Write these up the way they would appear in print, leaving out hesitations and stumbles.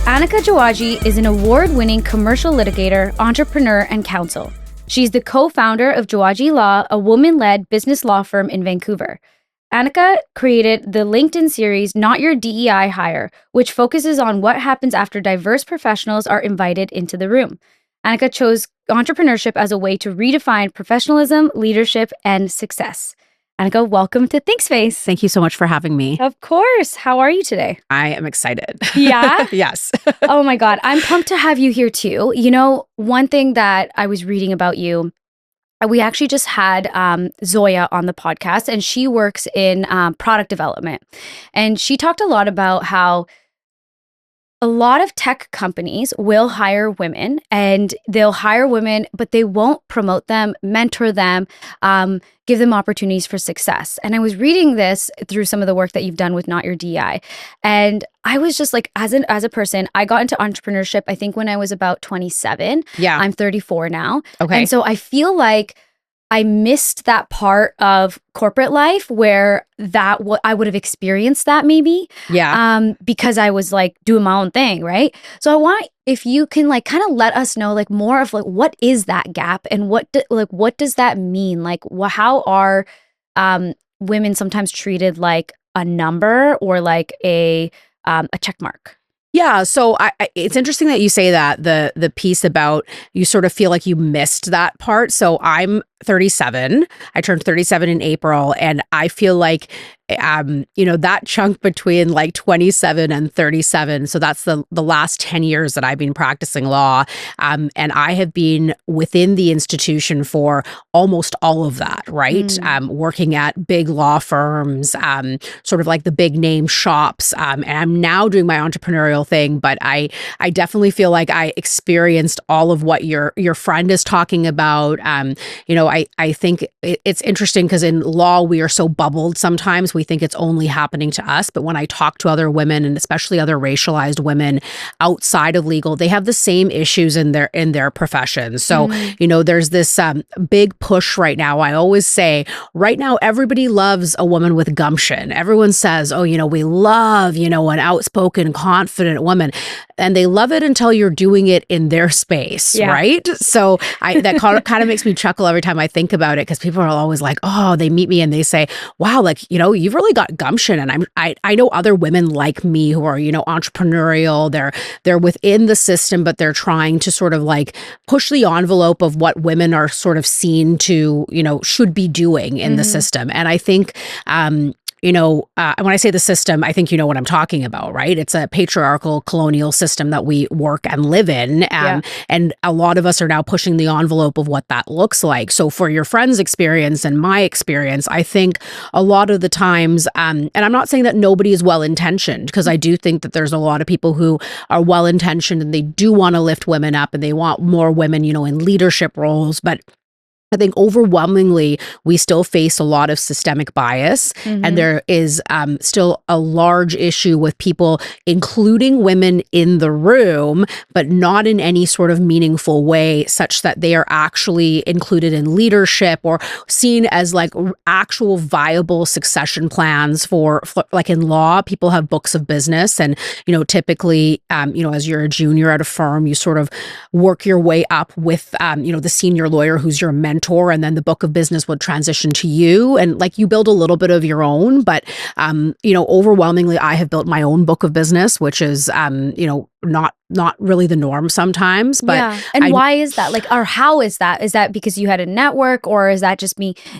Aneka Jiwaji is an award-winning commercial litigator, entrepreneur, and counsel. She's the co-founder of Jiwaji Law, a woman-led business law firm in Vancouver. Aneka created the LinkedIn series Not Your DEI Hire, which focuses on what happens after diverse professionals are invited into the room. Aneka chose entrepreneurship as a way to redefine professionalism, leadership, and success. Aneka, welcome to THINKSPACE. Thank you so much for having me. Of course. How are you today? I am excited. Yeah? Yes. Oh my God. I'm pumped to have you here too. You know, one thing that I was reading about you, we actually just had Zoya on the podcast, and she works in product development. And she talked a lot about how a lot of tech companies will hire women, and they'll hire women, but they won't promote them, mentor them, give them opportunities for success. And I was reading this through some of the work that you've done with Not Your DI. And I was just like, as a person, I got into entrepreneurship, I think when I was about 27. Yeah. I'm 34 now. Okay. And so I feel like I missed that part of corporate life where I would have experienced that maybe. Yeah. Because I was like doing my own thing, right? So I want, if you can like kind of let us know like more of like what is that gap and what does that mean? Like how are women sometimes treated like a number or like a check mark? Yeah. So it's interesting that you say that, the piece about you sort of feel like you missed that part. So I'm 37. I turned 37 in April, and I feel like that chunk between like 27 and 37. So that's the last 10 years that I've been practicing law. And I have been within the institution for almost all of that, right? Working at big law firms, sort of like the big name shops. And I'm now doing my entrepreneurial thing, but I definitely feel like I experienced all of what your friend is talking about. I think it's interesting because in law, we are so bubbled sometimes. We think it's only happening to us. But when I talk to other women, and especially other racialized women outside of legal, they have the same issues in their professions. So, there's this big push right now. I always say right now, everybody loves a woman with gumption. Everyone says, oh, we love, an outspoken, confident woman. And they love it until you're doing it in their space, right? So that kind of makes me chuckle every time I think about it, because people are always like, oh, they meet me and they say, wow, like, you've really got gumption. And I know other women like me who are, entrepreneurial, they're within the system, but they're trying to sort of like push the envelope of what women are sort of seen to, should be doing in the system. And I think, when I say the system, I think you know what I'm talking about, right? It's a patriarchal colonial system that we work and live in. And a lot of us are now pushing the envelope of what that looks like. So for your friend's experience and my experience, I think a lot of the times, and I'm not saying that nobody is well-intentioned, because I do think that there's a lot of people who are well-intentioned and they do want to lift women up and they want more women, in leadership roles. But I think overwhelmingly, we still face a lot of systemic bias, and there is still a large issue with people including women in the room, but not in any sort of meaningful way, such that they are actually included in leadership or seen as like actual viable succession plans for like in law. People have books of business, and typically, as you're a junior at a firm, you sort of work your way up with the senior lawyer who's your mentor. And then the book of business would transition to you, and like you build a little bit of your own. But overwhelmingly, I have built my own book of business, which is not really the norm sometimes. But and why is that? Like, or how is that? Is that because you had a network, or is that just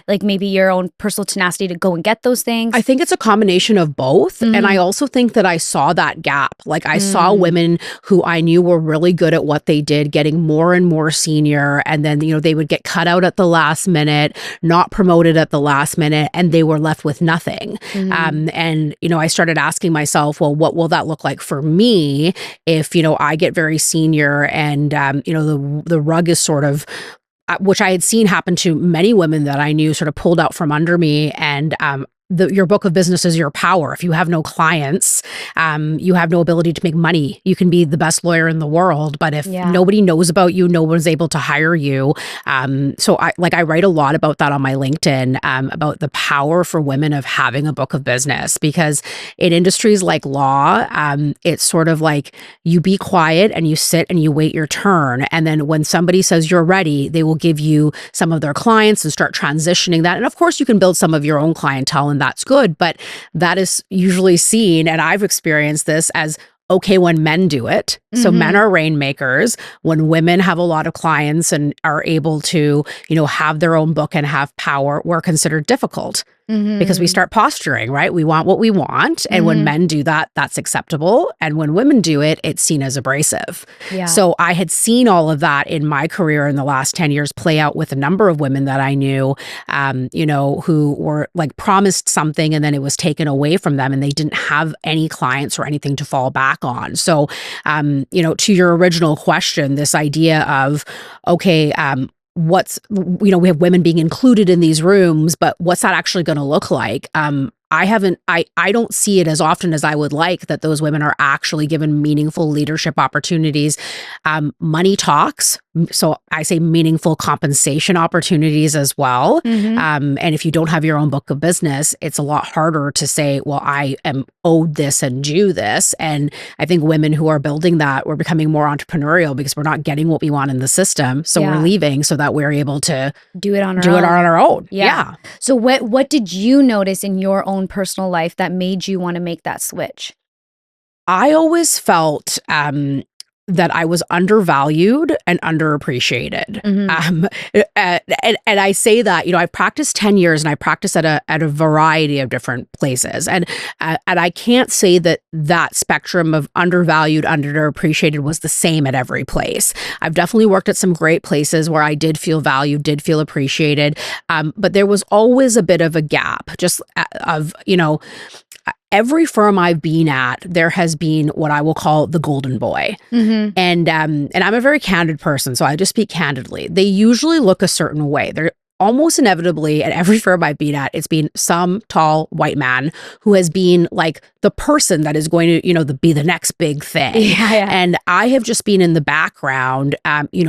like maybe your own personal tenacity to go and get those things? I think it's a combination of both. And I also think that I saw that gap. Like I saw women who I knew were really good at what they did, getting more and more senior. And then, they would get cut out at the last minute, not promoted at the last minute, and they were left with nothing. And, I started asking myself, well, what will that look like for me if, I get very senior and, the rug is sort of, which I had seen happen to many women that I knew, sort of pulled out from under me. And your book of business is your power. If you have no clients, you have no ability to make money. You can be the best lawyer in the world, but if nobody knows about you, no one's able to hire you. So I write a lot about that on my LinkedIn, about the power for women of having a book of business, because in industries like law, it's sort of like you be quiet and you sit and you wait your turn. And then when somebody says you're ready, they will give you some of their clients and start transitioning that. And of course, you can build some of your own clientele, and that's good, but that is usually seen, and I've experienced this, as okay when men do it. So men are rainmakers. When women have a lot of clients and are able to, have their own book and have power, we're considered difficult. Because we start posturing, right? We want what we want. And when men do that, that's acceptable. And when women do it, it's seen as abrasive. Yeah. So I had seen all of that in my career in the last 10 years play out with a number of women that I knew, who were like promised something and then it was taken away from them and they didn't have any clients or anything to fall back on. So, to your original question, this idea of, okay, we have women being included in these rooms, but what's that actually going to look like? I don't see it as often as I would like that those women are actually given meaningful leadership opportunities. Money talks. So I say meaningful compensation opportunities as well. And if you don't have your own book of business, it's a lot harder to say, well, I am owed this and due this. And I think women who are building that, we're becoming more entrepreneurial because we're not getting what we want in the system. So we're leaving so that we're able to do it on our own. Yeah. So what did you notice in your own personal life that made you want to make that switch? I always felt that I was undervalued and underappreciated. And I say that, I practiced 10 years and I practiced at a variety of different places. And I can't say that spectrum of undervalued, underappreciated was the same at every place. I've definitely worked at some great places where I did feel valued, did feel appreciated. But there was always a bit of a gap every firm I've been at, there has been what I will call the golden boy. And I'm a very candid person, so I just speak candidly. They usually look a certain way. They're almost inevitably at every firm I've been at, it's been some tall white man who has been like the person that is going to, be the next big thing. And I have just been in the background,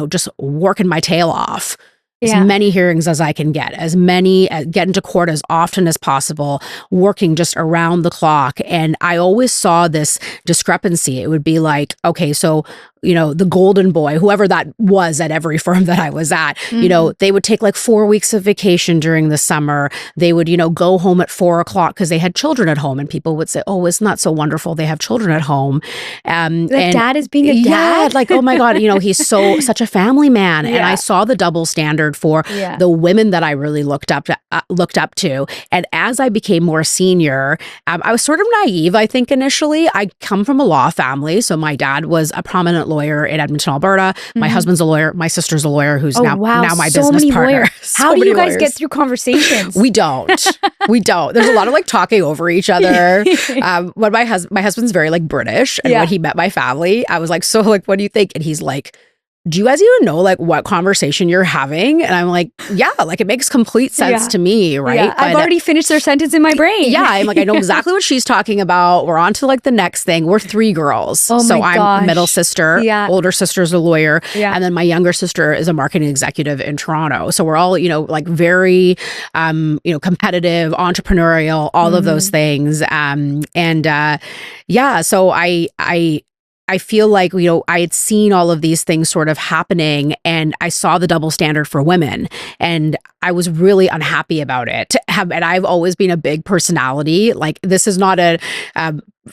just working my tail off. As many hearings as I can get, get into court as often as possible, working just around the clock. And I always saw this discrepancy. It would be like, okay, so, the golden boy, whoever that was at every firm that I was at, they would take like 4 weeks of vacation during the summer. They would, go home at 4 o'clock because they had children at home. And people would say, oh, isn't that so wonderful? They have children at home. And dad is being a dad. Like, oh my God, he's such a family man. And I saw the double standard for the women that I really looked up to. And as I became more senior, I was sort of naive, I think, initially. I come from a law family. So my dad was a prominent lawyer in Edmonton, Alberta. My husband's a lawyer. My sister's a lawyer who's now my business partner. How do you guys get through conversations? We don't. There's a lot of like talking over each other. When my husband's very like British, and when he met my family, I was like, so like, what do you think? And he's like, do you guys even know like what conversation you're having? And I'm like, yeah, like it makes complete sense to me, right? Yeah. I've already finished their sentence in my brain. Yeah, I'm like, I know exactly what she's talking about. We're on to like the next thing. We're 3 girls. So I'm middle sister, older sister's a lawyer, and then my younger sister is a marketing executive in Toronto. So we're all, like very, competitive, entrepreneurial, all of those things. So I feel like, I had seen all of these things sort of happening, and I saw the double standard for women, and I was really unhappy about it. And I've always been a big personality. Like, this is not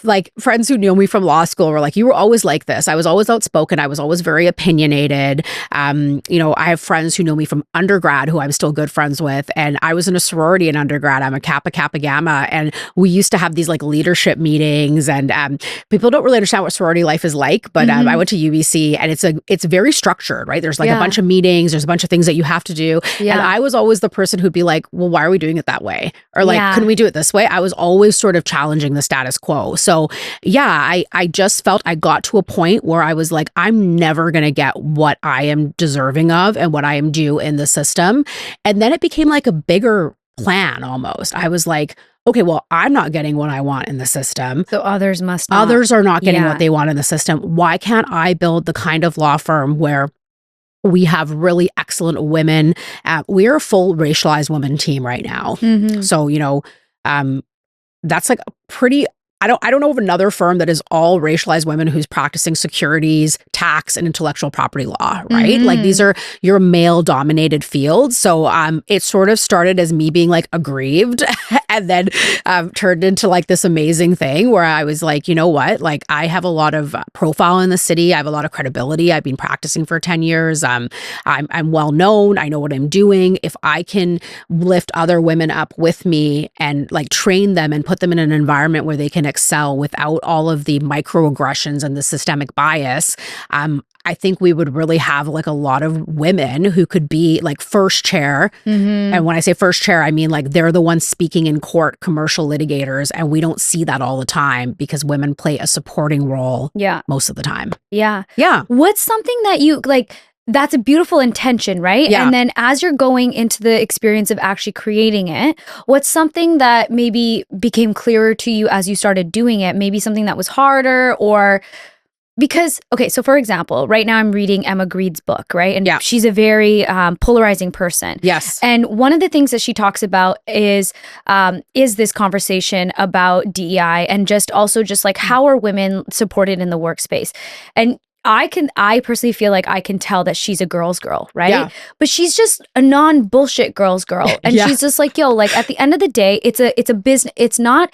like friends who knew me from law school were like, you were always like this. I was always outspoken. I was always very opinionated. I have friends who know me from undergrad who I'm still good friends with. And I was in a sorority in undergrad. I'm a Kappa Gamma. And we used to have these like leadership meetings, and people don't really understand what sorority life is like, but I went to UBC, and it's very structured, right? There's like a bunch of meetings. There's a bunch of things that you have to do. And I was always the person who'd be like, well, why are we doing it that way? Or like, couldn't we do it this way? I was always sort of challenging the status quo. So I just felt I got to a point where I was like, I'm never going to get what I am deserving of and what I am due in the system. And then it became like a bigger plan almost. I was like, okay, well, I'm not getting what I want in the system. So others must not. Others are not getting Yeah. what they want in the system. Why can't I build the kind of law firm where we have really excellent women? We're a full racialized women team right now. Mhm. So, that's like a pretty, I don't know of another firm that is all racialized women who's practicing securities, tax, and intellectual property law, right? Like these are your male dominated fields. So it sort of started as me being like aggrieved and then turned into like this amazing thing where I was like, you know what? Like I have a lot of profile in the city. I have a lot of credibility. I've been practicing for 10 years. I'm well known. I know what I'm doing. If I can lift other women up with me and like train them and put them in an environment where they can excel without all of the microaggressions and the systemic bias, I think we would really have like a lot of women who could be like first chair. And when I say first chair, I mean like they're the ones speaking in court, commercial litigators, and we don't see that all the time because women play a supporting role most of the time. Yeah. Yeah. What's something that you like? That's a beautiful intention, right? Yeah. And then as you're going into the experience of actually creating it, what's something that maybe became clearer to you as you started doing it? Maybe something that was harder or because, okay, so for example, right now I'm reading Emma Greed's book, right? And she's a very polarizing person. Yes. And one of the things that she talks about is this conversation about DEI and just also just like how are women supported in the workspace? And I personally feel like I can tell that she's a girl's girl, right? Yeah. But she's just a non-bullshit girl's girl. And she's just like, yo, like at the end of the day, it's a business. It's not,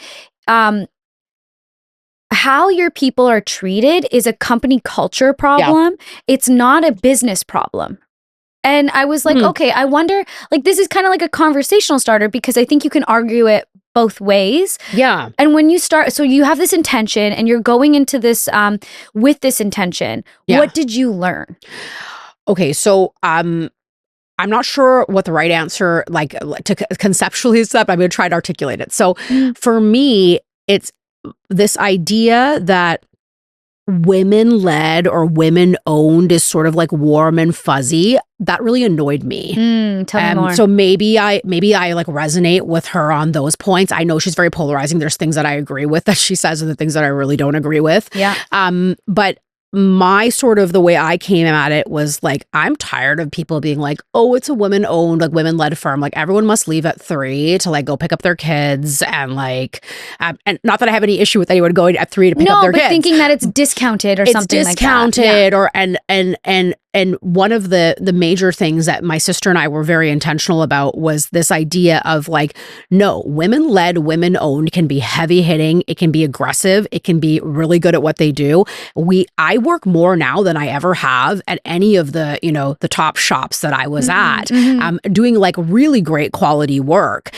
how your people are treated is a company culture problem. It's not a business problem. And I was like, okay, I wonder, like, this is kind of like a conversational starter because I think you can argue it both ways. Yeah. And when you start, so you have this intention and you're going into this with this intention. What did you learn? Okay, so I'm not sure what the right answer, like to conceptually is that, but I'm going to try to articulate it. So for me, it's this idea that women-led or women-owned is sort of like warm and fuzzy. That really annoyed me. Tell me more. So maybe I like resonate with her on those points. I know she's very polarizing. There's things that I agree with that she says and the things that I really don't agree with. Yeah. But my sort of the way I came at it was like, I'm tired of people being like, oh, it's a women-owned, like women-led firm. Like everyone must leave at 3 to like go pick up their kids and like, and not that I have any issue with anyone going at 3 to pick up their kids. No, but thinking that it's discounted or something like that. It's discounted or, and one of the major things that my sister and I were very intentional about was this idea of like, no, women-led, women-owned can be heavy hitting. It can be aggressive. It can be really good at what they do. I work more now than I ever have at any of the, the top shops that I was at, doing like really great quality work.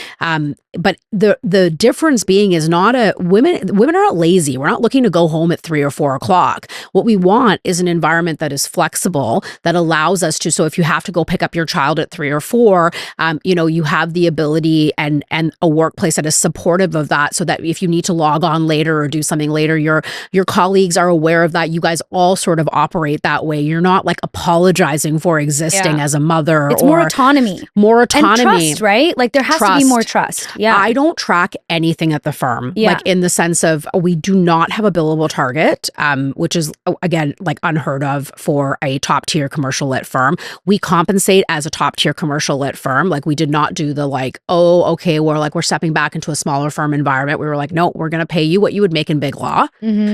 But the difference being is not women are not lazy. We're not looking to go home at 3 or 4 o'clock. What we want is an environment that is flexible, that allows us to, so if you have to go pick up your child at 3 or 4, you have the ability and a workplace that is supportive of that, so that if you need to log on later or do something later, your colleagues are aware of that. You guys all sort of operate that way. You're not like apologizing for existing as a mother. It's more autonomy. And trust, right? Like there has to be more trust. Yeah. I don't track anything at the firm. Yeah. Like in the sense of we do not have a billable target, which is again like unheard of for a top tier commercial lit firm. We compensate as a top tier commercial lit firm. Like we did not do the like, oh, okay, we're stepping back into a smaller firm environment. We were like, no, we're going to pay you what you would make in big law.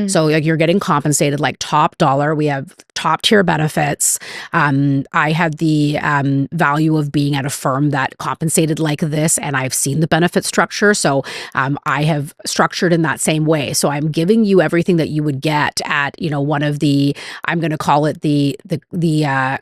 So like you're getting compensated like top dollar. We have top tier benefits. I had the value of being at a firm that compensated like this, and I've seen the benefit structure. So I have structured in that same way. So I'm giving you everything that you would get at, one of the, I'm going to call it the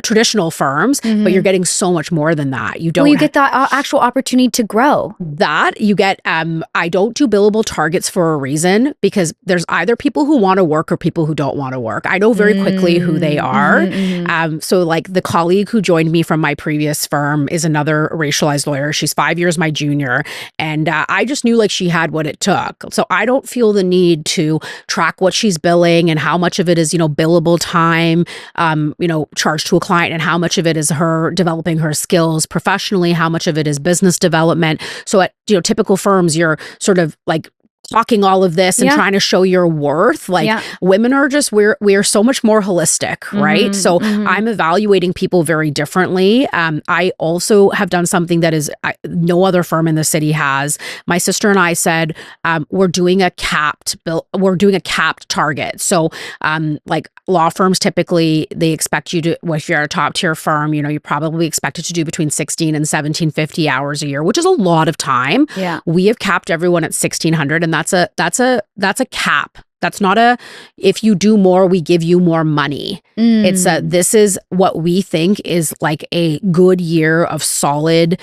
traditional firms, but you're getting so much more than that. You don't. Well, you get that actual opportunity to grow. That you get. I don't do billable targets for a reason, because there's either people who want to work or people who don't want to work. I know very quickly who they they are. Mm-hmm. So like the colleague who joined me from my previous firm is another racialized lawyer. She's 5 years my junior. And I just knew like she had what it took. So I don't feel the need to track what she's billing and how much of it is, billable time, charged to a client, and how much of it is her developing her skills professionally, how much of it is business development. So at, typical firms, you're sort of like talking all of this and trying to show your worth. Like women are just, we're so much more holistic, right? So I'm evaluating people very differently. I also have done something that is no other firm in the city has. My sister and I said, we're doing a capped target. So like law firms, typically they expect you to, well, if you're a top tier firm, you're probably expected to do between 16 and 1750 hours a year, which is a lot of time. Yeah. We have capped everyone at 1600, and that's a cap. That's not a, if you do more, we give you more money. It's this is what we think is like a good year of solid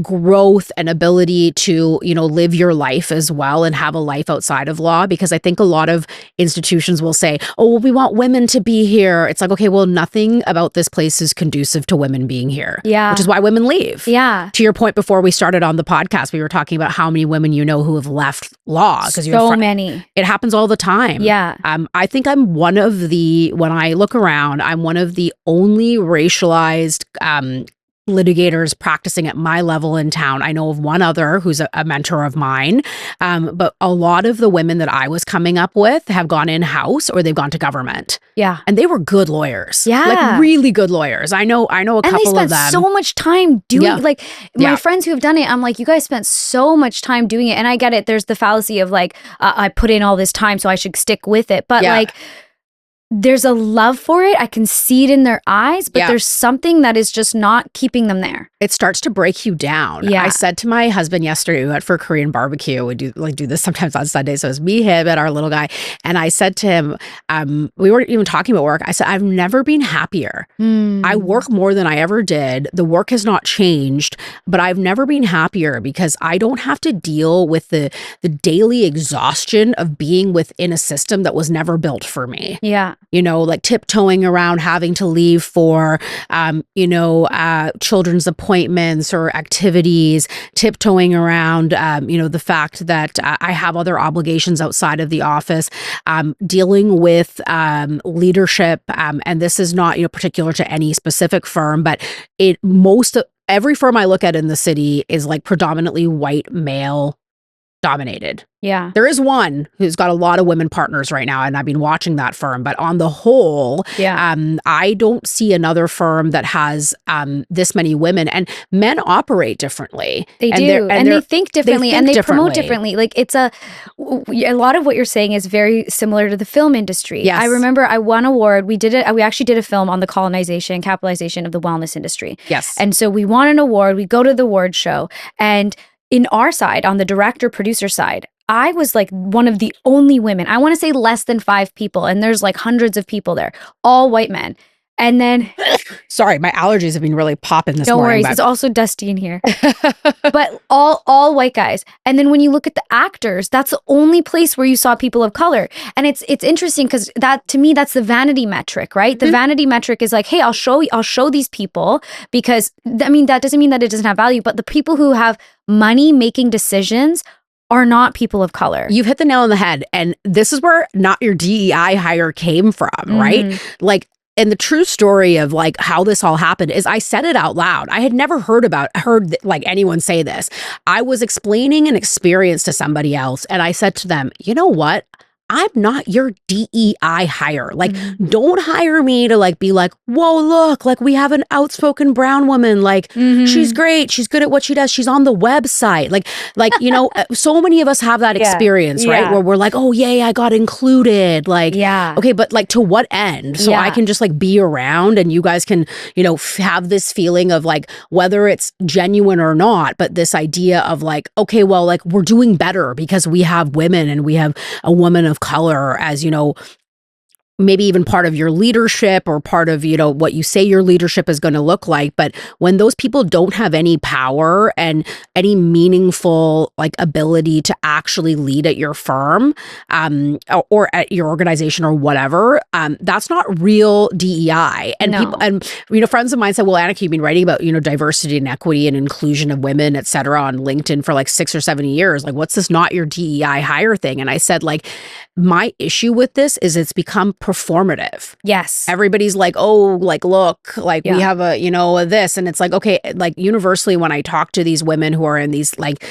growth and ability to, live your life as well and have a life outside of law. Because I think a lot of institutions will say, oh, well, we want women to be here. It's like, okay, well, nothing about this place is conducive to women being here. Yeah. Which is why women leave. Yeah. To your point before we started on the podcast, we were talking about how many women who have left law. So many. It happens all the time. Yeah. I think I'm one of the, when I look around, I'm one of the only racialized litigators practicing at my level in town. I know of one other who's a mentor of mine, but a lot of the women that I was coming up with have gone in-house or they've gone to government. Yeah. And they were good lawyers. Yeah. Like really good lawyers. I know a couple of them. And they spent so much time doing like my friends who have done it, I'm like, you guys spent so much time doing it. And I get it. There's the fallacy of like, I put in all this time, so I should stick with it. But like, there's a love for it. I can see it in their eyes, but there's something that is just not keeping them there. It starts to break you down. Yeah. I said to my husband yesterday, we went for Korean barbecue. We do this sometimes on Sunday. So it was me, him, and our little guy. And I said to him, we weren't even talking about work. I said, I've never been happier. I work more than I ever did. The work has not changed, but I've never been happier because I don't have to deal with the daily exhaustion of being within a system that was never built for me. Yeah. Like tiptoeing around having to leave for, children's appointments or activities, tiptoeing around, the fact that I have other obligations outside of the office, dealing with leadership. And this is not, particular to any specific firm, but every firm I look at in the city is like predominantly white male dominated. Yeah. There is one who's got a lot of women partners right now, and I've been watching that firm. But on the whole, I don't see another firm that has this many women. And men operate differently. They do. And they think differently and they promote differently. Like it's a lot of what you're saying is very similar to the film industry. Yes. I remember I won an award. We actually did a film on the colonization and capitalization of the wellness industry. Yes. And so we won an award. We go to the award show, and in our side, on the director producer side, I was like one of the only women. I want to say less than 5 people, and there's like hundreds of people there, all white men. And then, sorry, my allergies have been really popping this morning. Don't worry, it's also dusty in here. But all white guys. And then when you look at the actors, that's the only place where you saw people of color. And it's interesting because that, to me, that's the vanity metric, right? The vanity metric is like, hey, I'll show these people because that doesn't mean that it doesn't have value, but the people who have money making decisions are not people of color. You've hit the nail on the head. And this is where not your DEI hire came from, right? Like, and the true story of like how this all happened is I said it out loud. I had never heard like anyone say this. I was explaining an experience to somebody else, and I said to them, you know what? I'm not your DEI hire. Like, don't hire me to like be like, whoa, look, like we have an outspoken brown woman. Like, she's great. She's good at what she does. She's on the website. Like, so many of us have that experience, right? Where we're like, oh, yay, I got included. Like, okay, but like to what end? So I can just like be around and you guys can, have this feeling of like, whether it's genuine or not, but this idea of like, okay, well, like we're doing better because we have women and we have a woman of color as maybe even part of your leadership or part of, what you say your leadership is going to look like. But when those people don't have any power and any meaningful like ability to actually lead at your firm, or at your organization or whatever, that's not real DEI. And No. people, and friends of mine said, well, Aneka, you've been writing about, diversity and equity and inclusion of women, et cetera, on LinkedIn for like 6 or 7 years. Like, what's this not your DEI hire thing? And I said, like, my issue with this is it's become performative. Yes. Everybody's like, oh, like, look, like we have a, this. And it's like, okay, like universally, when I talk to these women who are in these like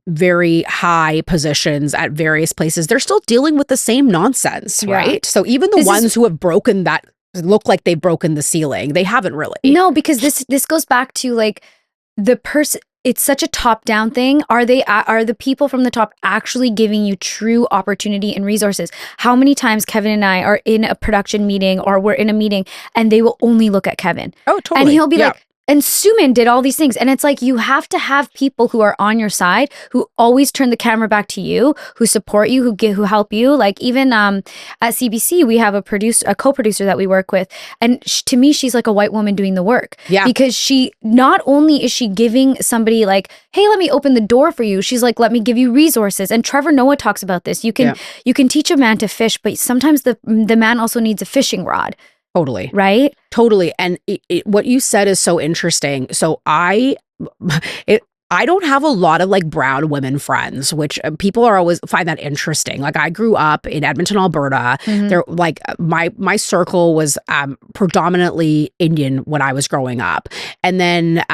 very high positions at various places, they're still dealing with the same nonsense, right? So even the ones who have broken that, look like they've broken the ceiling, they haven't really. No, because this goes back to like the person. It's such a top-down thing. Are the people from the top actually giving you true opportunity and resources? How many times Kevin and I are in a production meeting or we're in a meeting and they will only look at Kevin? Oh, totally. And he'll be like, and Summan did all these things. And it's like, you have to have people who are on your side, who always turn the camera back to you, who support you, who help you. Like even at CBC, we have a co-producer that we work with. And to me, she's like a white woman doing the work. Yeah. Because she, not only is she giving somebody like, hey, let me open the door for you. She's like, let me give you resources. And Trevor Noah talks about this. You can teach a man to fish, but sometimes the man also needs a fishing rod. Totally. Right? Totally. And what you said is so interesting. So I don't have a lot of like brown women friends, which people are always find that interesting. Like I grew up in Edmonton, Alberta. There, like my circle was predominantly Indian when I was growing up, and then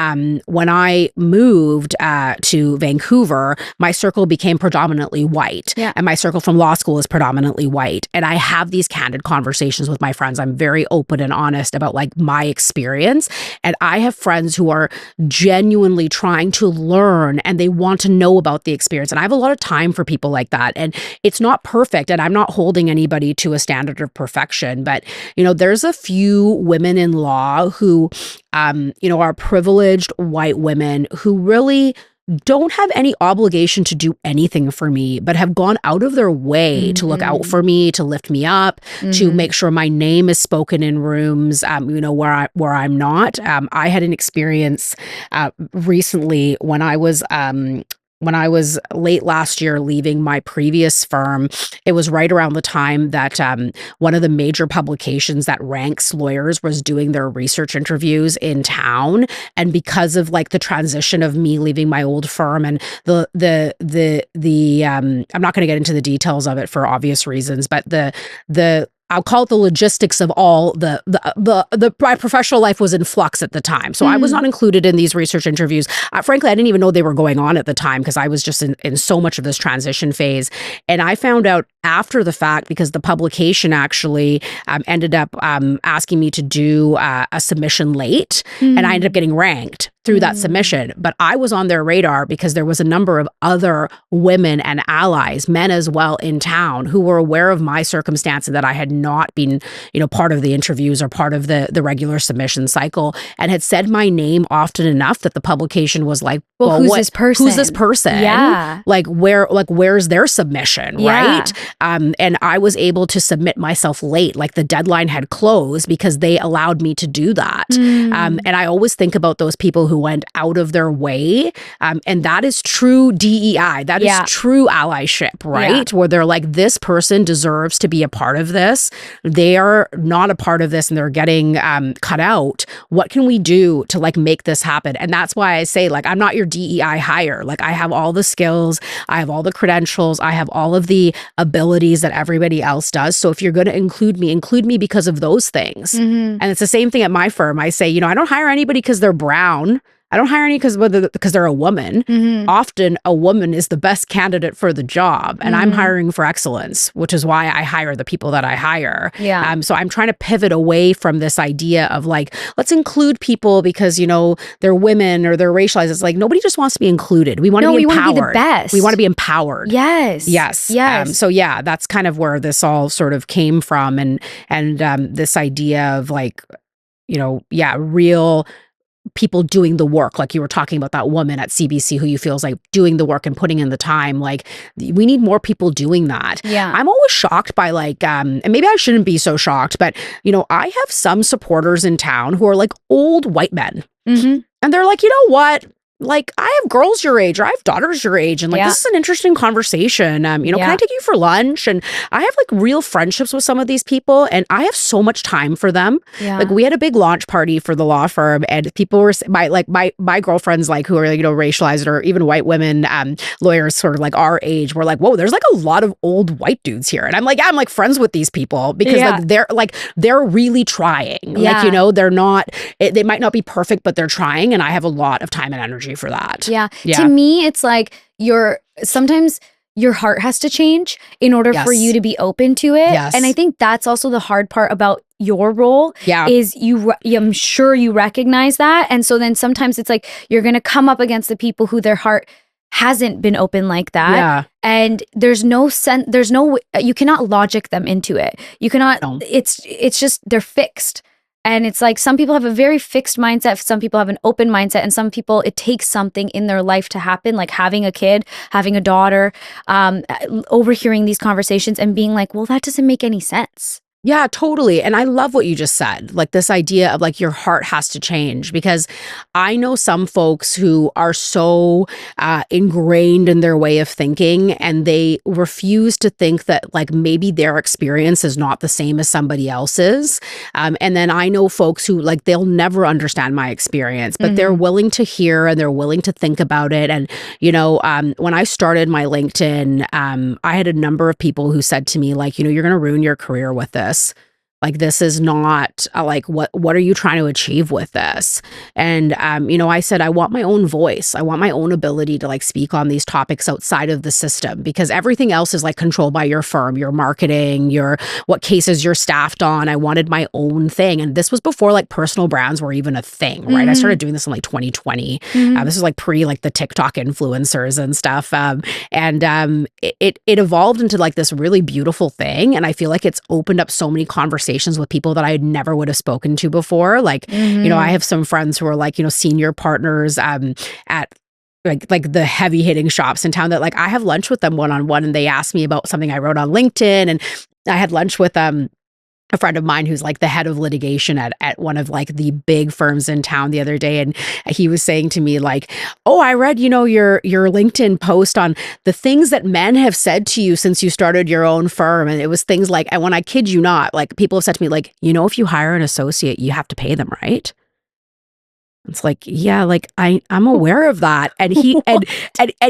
when I moved to Vancouver, my circle became predominantly white, and my circle from law school is predominantly white. And I have these candid conversations with my friends. I'm very open and honest about like my experience, and I have friends who are genuinely trying to learn and they want to know about the experience. And I have a lot of time for people like that. And it's not perfect. And I'm not holding anybody to a standard of perfection. But, there's a few women in law who, are privileged white women who really don't have any obligation to do anything for me, but have gone out of their way to look out for me, to lift me up, to make sure my name is spoken in rooms, where I'm not. I had an experience recently when I was late last year leaving my previous firm. It was right around the time that one of the major publications that ranks lawyers was doing their research interviews in town. And because of like the transition of me leaving my old firm and the I'm not going to get into the details of it for obvious reasons, but the I'll call it the logistics of all my professional life was in flux at the time. So I was not included in these research interviews. Frankly, I didn't even know they were going on at the time because I was just in so much of this transition phase. And I found out after the fact because the publication actually ended up asking me to do a submission late, and I ended up getting ranked through that submission. But I was on their radar because there was a number of other women and allies, men as well, in town who were aware of my circumstance and that I had not been, part of the interviews or part of the regular submission cycle, and had said my name often enough that the publication was like, well, who's this person? Who's this person? Yeah. Where's their submission? Yeah. Right. And I was able to submit myself late. Like the deadline had closed because they allowed me to do that. And I always think about those people who went out of their way. And that is true DEI. That is true allyship, right? Where they're like, this person deserves to be a part of this. They are not a part of this and they're getting cut out. What can we do to like make this happen? And that's why I say, like, I'm not your DEI hire. Like, I have all the skills, I have all the credentials, I have all of the abilities that everybody else does. So if you're going to include me because of those things. And it's the same thing at my firm. I say, I don't hire anybody because they're brown. I don't hire any because they're a woman. Often a woman is the best candidate for the job, and I'm hiring for excellence, which is why I hire the people that I hire. So I'm trying to pivot away from this idea of like, let's include people because they're women or they're racialized. It's like nobody just wants to be included. We want to be empowered. We want to be the best. We want to be empowered. Yes. So yeah, that's kind of where this all sort of came from, and this idea of like, real people doing the work. Like you were talking about that woman at CBC who you feel is like doing the work and putting in the time. Like we need more people doing that. Yeah. I'm always shocked by like, and maybe I shouldn't be so shocked, but you know, I have some supporters in town who are like old white men. Mm-hmm. And they're like, you know what? Like, I have girls your age, or I have daughters your age, and like, this is an interesting conversation. You know, can I take you for lunch? And I have like real friendships with some of these people, and I have so much time for them. Like, we had a big launch party for the law firm, and people were my girlfriends, like who are, you know, racialized or even white women, lawyers, sort of like our age, were like, whoa, there's like a lot of old white dudes here, and I'm like, yeah, I'm like friends with these people because like they're really trying. Like, you know, they're not, they might not be perfect, but they're trying, and I have a lot of time and energy for that. Yeah. To me, it's like sometimes your heart has to change in order for you to be open to it. And I think that's also the hard part about your role is I'm sure you recognize that. And so then sometimes it's like you're going to come up against the people who their heart hasn't been open like that. And there's no you cannot logic them into it. You cannot, it's just, they're fixed. And it's like some people have a very fixed mindset, some people have an open mindset, and some people, it takes something in their life to happen, like having a kid, having a daughter, overhearing these conversations and being like, well, that doesn't make any sense. Yeah, totally. And I love what you just said, like this idea of like your heart has to change, because I know some folks who are so ingrained in their way of thinking, and they refuse to think that like maybe their experience is not the same as somebody else's. And then I know folks who like, they'll never understand my experience, but they're willing to hear and they're willing to think about it. And, you know, when I started my LinkedIn, I had a number of people who said to me like, you know, you're going to ruin your career with this. Like, this is not like, what are you trying to achieve with this? And, you know, I said, I want my own voice. I want my own ability to like speak on these topics outside of the system, because everything else is like controlled by your firm, your marketing, what cases you're staffed on. I wanted my own thing. And this was before like personal brands were even a thing, right? I started doing this in like 2020. This is like pre like the TikTok influencers and stuff. It evolved into like this really beautiful thing. And I feel like it's opened up so many conversations with people that I never would have spoken to before. Like, you know, I have some friends who are like, you know, senior partners at like the heavy hitting shops in town that like I have lunch with them one-on-one, and they asked me about something I wrote on LinkedIn. And I had lunch with a friend of mine who's like the head of litigation at one of like the big firms in town the other day. And he was saying to me like, oh, I read, you know, your LinkedIn post on the things that men have said to you since you started your own firm. And it was things like, and when I kid you not, like people have said to me like, you know, if you hire an associate, you have to pay them, right? It's like, yeah, like I'm aware of that. And he and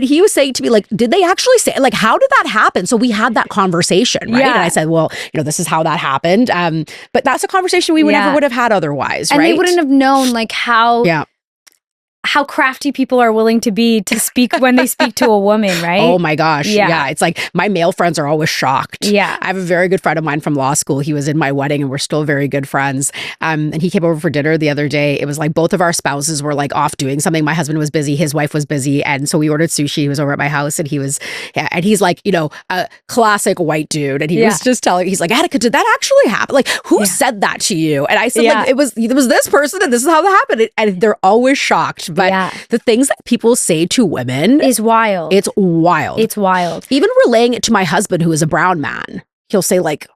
he was saying to me, like, did they actually say, like, how did that happen? So we had that conversation, right? And I said, well, you know, this is how that happened. But that's a conversation we never would have had otherwise, and right? they wouldn't have known like how crafty people are willing to be to speak when they speak to a woman, right? Oh my gosh. Yeah. It's like my male friends are always shocked. Yeah. I have a very good friend of mine from law school. He was in my wedding and we're still very good friends. And he came over for dinner the other day. It was like both of our spouses were like off doing something. My husband was busy. His wife was busy. And so we ordered sushi. He was over at my house and and he's like, you know, a classic white dude. And he was just telling, he's like, Aneka, did that actually happen? Like, who said that to you? And I said, like, it was this person and this is how that happened. And they're always shocked. But the things that people say to women is wild. It's wild. It's wild. Even relaying it to my husband, who is a brown man, he'll say like,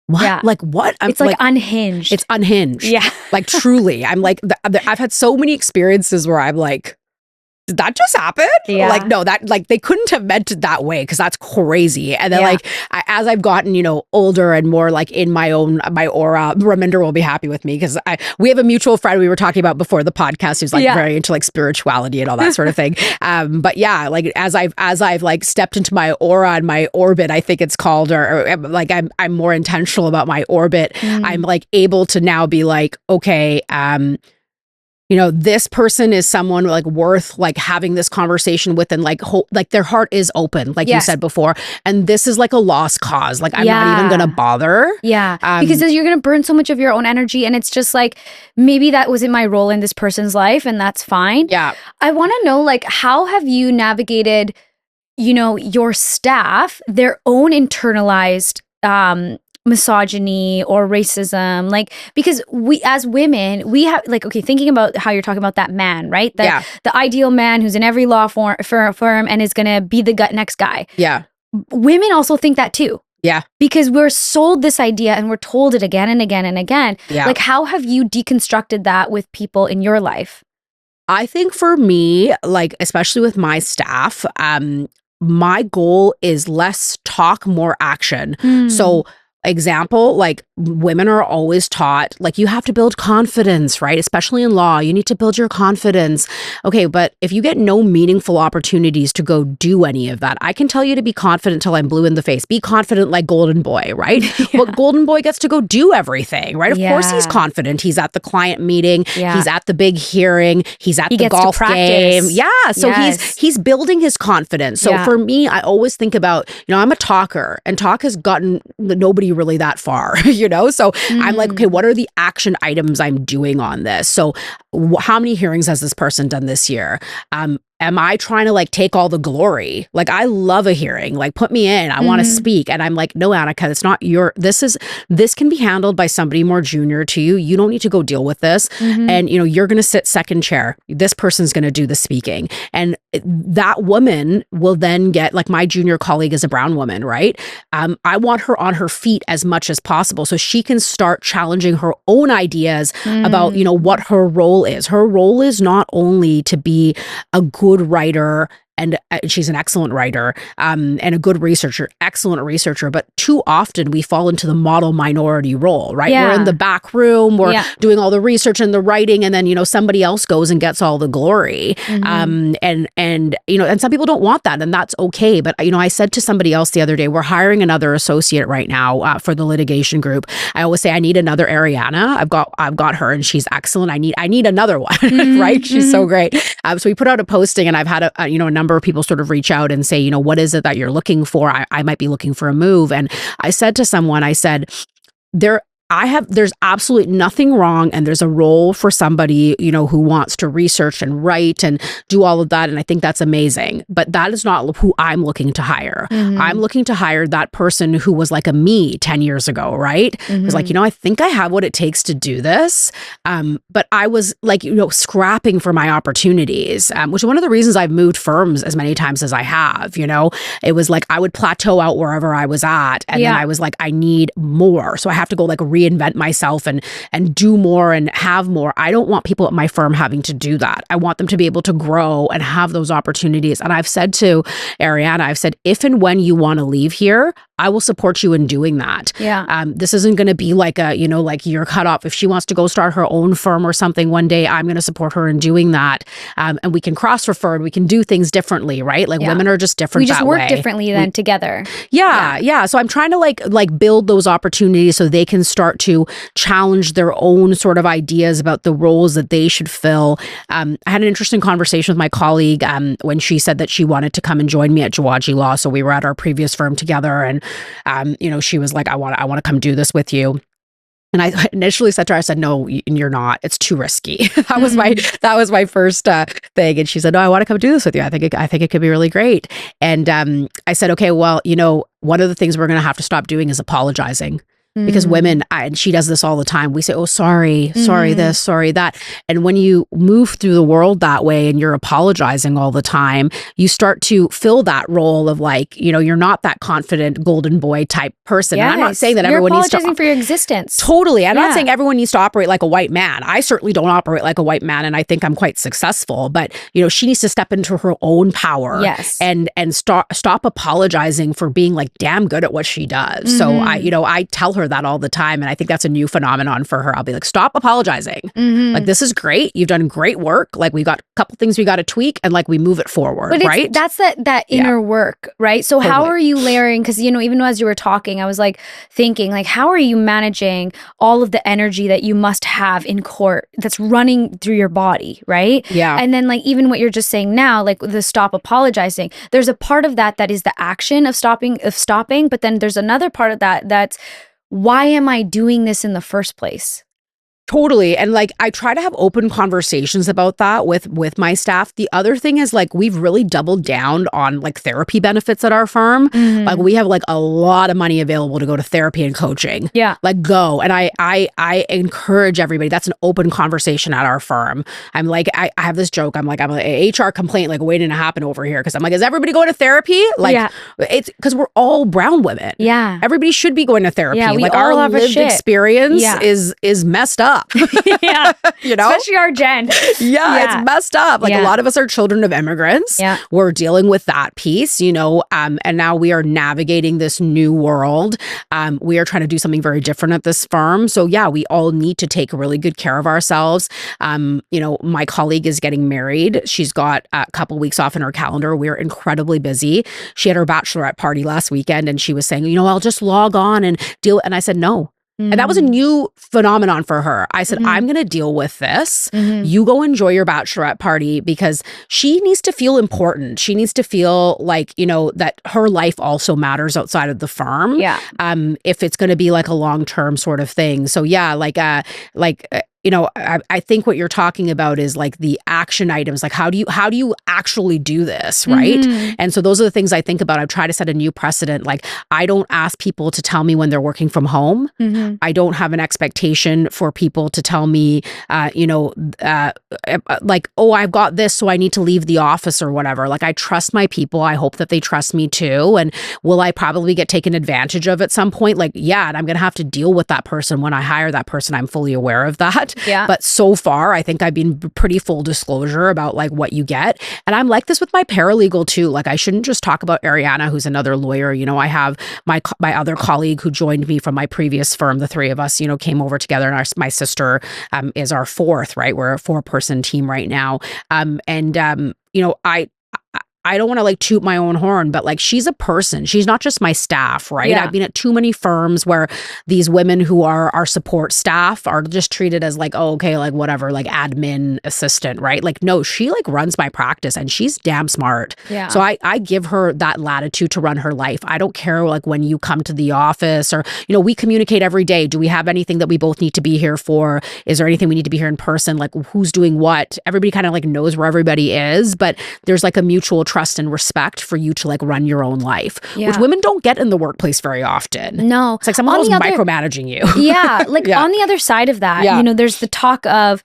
what? Yeah. Like what? It's like unhinged. It's unhinged. Yeah. Like truly. I'm like, I've had so many experiences where I'm like, did that just happen? Yeah. Like, no, that like they couldn't have meant it that way because that's crazy. And then like as I've gotten, you know, older and more like in my aura, Raminder will be happy with me because we have a mutual friend we were talking about before the podcast who's like very into like spirituality and all that sort of thing. But yeah, like as I've like stepped into my aura and my orbit, I think it's called, or like I'm more intentional about my orbit. I'm like able to now be like, okay, you know, this person is someone like worth like having this conversation with, and like like their heart is open, like you said before. And this is like a lost cause. Like I'm not even gonna bother. Yeah, because you're gonna burn so much of your own energy, and it's just like maybe that wasn't my role in this person's life, and that's fine. Yeah, I want to know like how have you navigated, you know, your staff, their own internalized misogyny or racism, like, because we as women, we have, like, okay, thinking about how you're talking about that man, right? The ideal man who's in every law firm and is gonna be the next guy. Yeah. Women also think that too. Yeah. Because we're sold this idea and we're told it again and again and again. Yeah. Like, how have you deconstructed that with people in your life? I think for me, like, especially with my staff, my goal is less talk, more action. So, example, like, women are always taught, like, you have to build confidence, right? Especially in law, you need to build your confidence. Okay, but if you get no meaningful opportunities to go do any of that, I can tell you to be confident till I'm blue in the face. Be confident like Golden Boy, right? But Golden Boy gets to go do everything, right? Of course he's confident. He's at the client meeting. He's at the big hearing. He's at the golf game. Yeah, so he's building his confidence. So for me, I always think about, I'm a talker, and talk has gotten nobody really that far, So I'm like, okay, what are the action items I'm doing on this? So how many hearings has this person done this year? Am I trying to like take all the glory? Like, I love a hearing, like, put me in, I want to speak. And I'm like, no, Aneka, it's not this can be handled by somebody more junior to you. You don't need to go deal with this. And, you're going to sit second chair. This person's going to do the speaking. And that woman will then get, like, my junior colleague is a brown woman, right? I want her on her feet as much as possible so she can start challenging her own ideas about, what her role is. Her role is not only to be a good writer, and she's an excellent writer, and a good researcher, excellent researcher. But too often we fall into the model minority role, right? We're in the back room, we're doing all the research and the writing, and then, somebody else goes and gets all the glory. And some people don't want that, and that's okay. But, I said to somebody else the other day, we're hiring another associate right now for the litigation group. I always say, I need another Ariana. I've got her, and she's excellent. I need another one, right? She's so great. So we put out a posting, and I've had a number of people sort of reach out and say, what is it that you're looking for? I might be looking for a move. And I said to someone, I said, there's absolutely nothing wrong, and there's a role for somebody, who wants to research and write and do all of that, and I think that's amazing. But that is not who I'm looking to hire. I'm looking to hire that person who was like a me 10 years ago, right? Was like, I think I have what it takes to do this. But I was like, scrapping for my opportunities, which is one of the reasons I've moved firms as many times as I have. It was like I would plateau out wherever I was at, and then I was like, I need more, so I have to go like reinvent myself and do more and have more. I don't want people at my firm having to do that. I want them to be able to grow and have those opportunities. And I've said to Ariana, if and when you want to leave here, I will support you in doing that. This isn't going to be like like you're cut off. If she wants to go start her own firm or something one day, I'm going to support her in doing that. And we can cross refer and we can do things differently, right? Like women are just different. We just work differently then together. So I'm trying to like build those opportunities so they can start to challenge their own sort of ideas about the roles that they should fill. I had an interesting conversation with my colleague when she said that she wanted to come and join me at Jiwaji Law. So we were at our previous firm together, and she was like, I want to come do this with you. And I initially said to her, I said, no, you're not. It's too risky. That was my first thing. And she said, no, I want to come do this with you. I think it could be really great. And I said, okay, well, one of the things we're going to have to stop doing is apologizing. Because women, and she does this all the time, we say, oh, sorry this, sorry that. And when you move through the world that way and you're apologizing all the time, you start to fill that role of like, you're not that confident golden boy type person. And I'm not saying that everyone needs to. You're apologizing for your existence. Totally. I'm not saying everyone needs to operate like a white man. I certainly don't operate like a white man, and I think I'm quite successful. But, she needs to step into her own power and stop apologizing for being like damn good at what she does. So I tell her that all the time, and I think that's a new phenomenon for her. I'll be like, stop apologizing. Like, this is great. You've done great work. Like, we got a couple things we got to tweak, and like we move it forward, but right? That's that inner work, right? So how are you layering? Because even as you were talking, I was like thinking, like, how are you managing all of the energy that you must have in court that's running through your body, right? And then like even what you're just saying now, like the stop apologizing. There's a part of that is the action of stopping, but then there's another part of that's, why am I doing this in the first place? Totally. And like, I try to have open conversations about that with my staff. The other thing is like, we've really doubled down on like therapy benefits at our firm. Like we have like a lot of money available to go to therapy and coaching. Yeah. Like go. And I encourage everybody. That's an open conversation at our firm. I'm like, I have this joke. I'm an HR complaint like waiting to happen over here. Cause I'm like, is everybody going to therapy? Like it's because we're all brown women. Yeah. Everybody should be going to therapy. Yeah, we like all our have lived experience is messed up. Yeah. You know? Especially our gen. Yeah, it's messed up. Like a lot of us are children of immigrants. Yeah. We're dealing with that piece, you know, and now we are navigating this new world. We are trying to do something very different at this firm. So yeah, we all need to take really good care of ourselves. You know, my colleague is getting married. She's got a couple weeks off in her calendar. We're incredibly busy. She had her bachelorette party last weekend and she was saying, you know, I'll just log on and deal. And I said, no. And that was a new phenomenon for her. I said, I'm going to deal with this. You go enjoy your bachelorette party because she needs to feel important. She needs to feel like, you know, that her life also matters outside of the firm. Yeah. If it's going to be like a long-term sort of thing. So yeah, you know, I think what you're talking about is like the action items, like how do you actually do this, right? And so those are the things I think about. I try to set a new precedent. Like I don't ask people to tell me when they're working from home. I don't have an expectation for people to tell me, like, oh, I've got this, so I need to leave the office or whatever. Like I trust my people. I hope that they trust me too. And will I probably get taken advantage of at some point? Like, yeah, and I'm going to have to deal with that person when I hire that person. I'm fully aware of that. Yeah. But so far, I think I've been pretty full disclosure about like what you get. And I'm like this with my paralegal too. Like I shouldn't just talk about Ariana, who's another lawyer. You know, I have my other colleague who joined me from my previous firm. The three of us, you know, came over together, and my sister is our fourth, right? We're a 4-person team right now. You know, I don't want to like toot my own horn, but like she's a person. She's not just my staff, right? Yeah. I've been at too many firms where these women who are our support staff are just treated as like, oh, okay, like whatever, like admin assistant, right? Like, no, she like runs my practice and she's damn smart. Yeah. So I give her that latitude to run her life. I don't care like when you come to the office or, you know, we communicate every day. Do we have anything that we both need to be here for? Is there anything we need to be here in person? Like who's doing what? Everybody kind of like knows where everybody is, but there's like a mutual trust and respect for you to like run your own life, which women don't get in the workplace very often. No. It's like someone else micromanaging you. Yeah. Like on the other side of that, you know, there's the talk of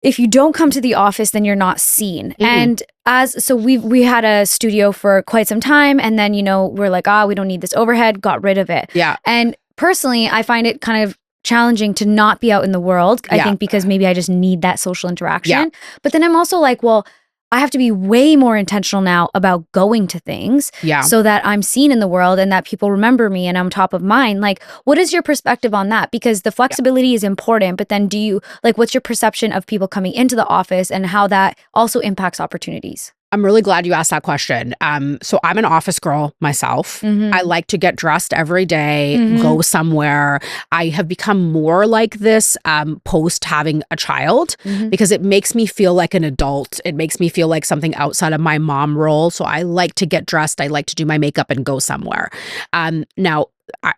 if you don't come to the office, then you're not seen. And so we had a studio for quite some time. And then, you know, we're like, we don't need this overhead, got rid of it. Yeah. And personally, I find it kind of challenging to not be out in the world. I think because maybe I just need that social interaction. Yeah. But then I'm also like, well, I have to be way more intentional now about going to things so that I'm seen in the world and that people remember me and I'm top of mind. Like, what is your perspective on that? Because the flexibility is important, but then what's your perception of people coming into the office and how that also impacts opportunities? I'm really glad you asked that question. So I'm an office girl myself. I like to get dressed every day, go somewhere. I have become more like this post having a child because it makes me feel like an adult. It makes me feel like something outside of my mom role. So I like to get dressed. I like to do my makeup and go somewhere. Now,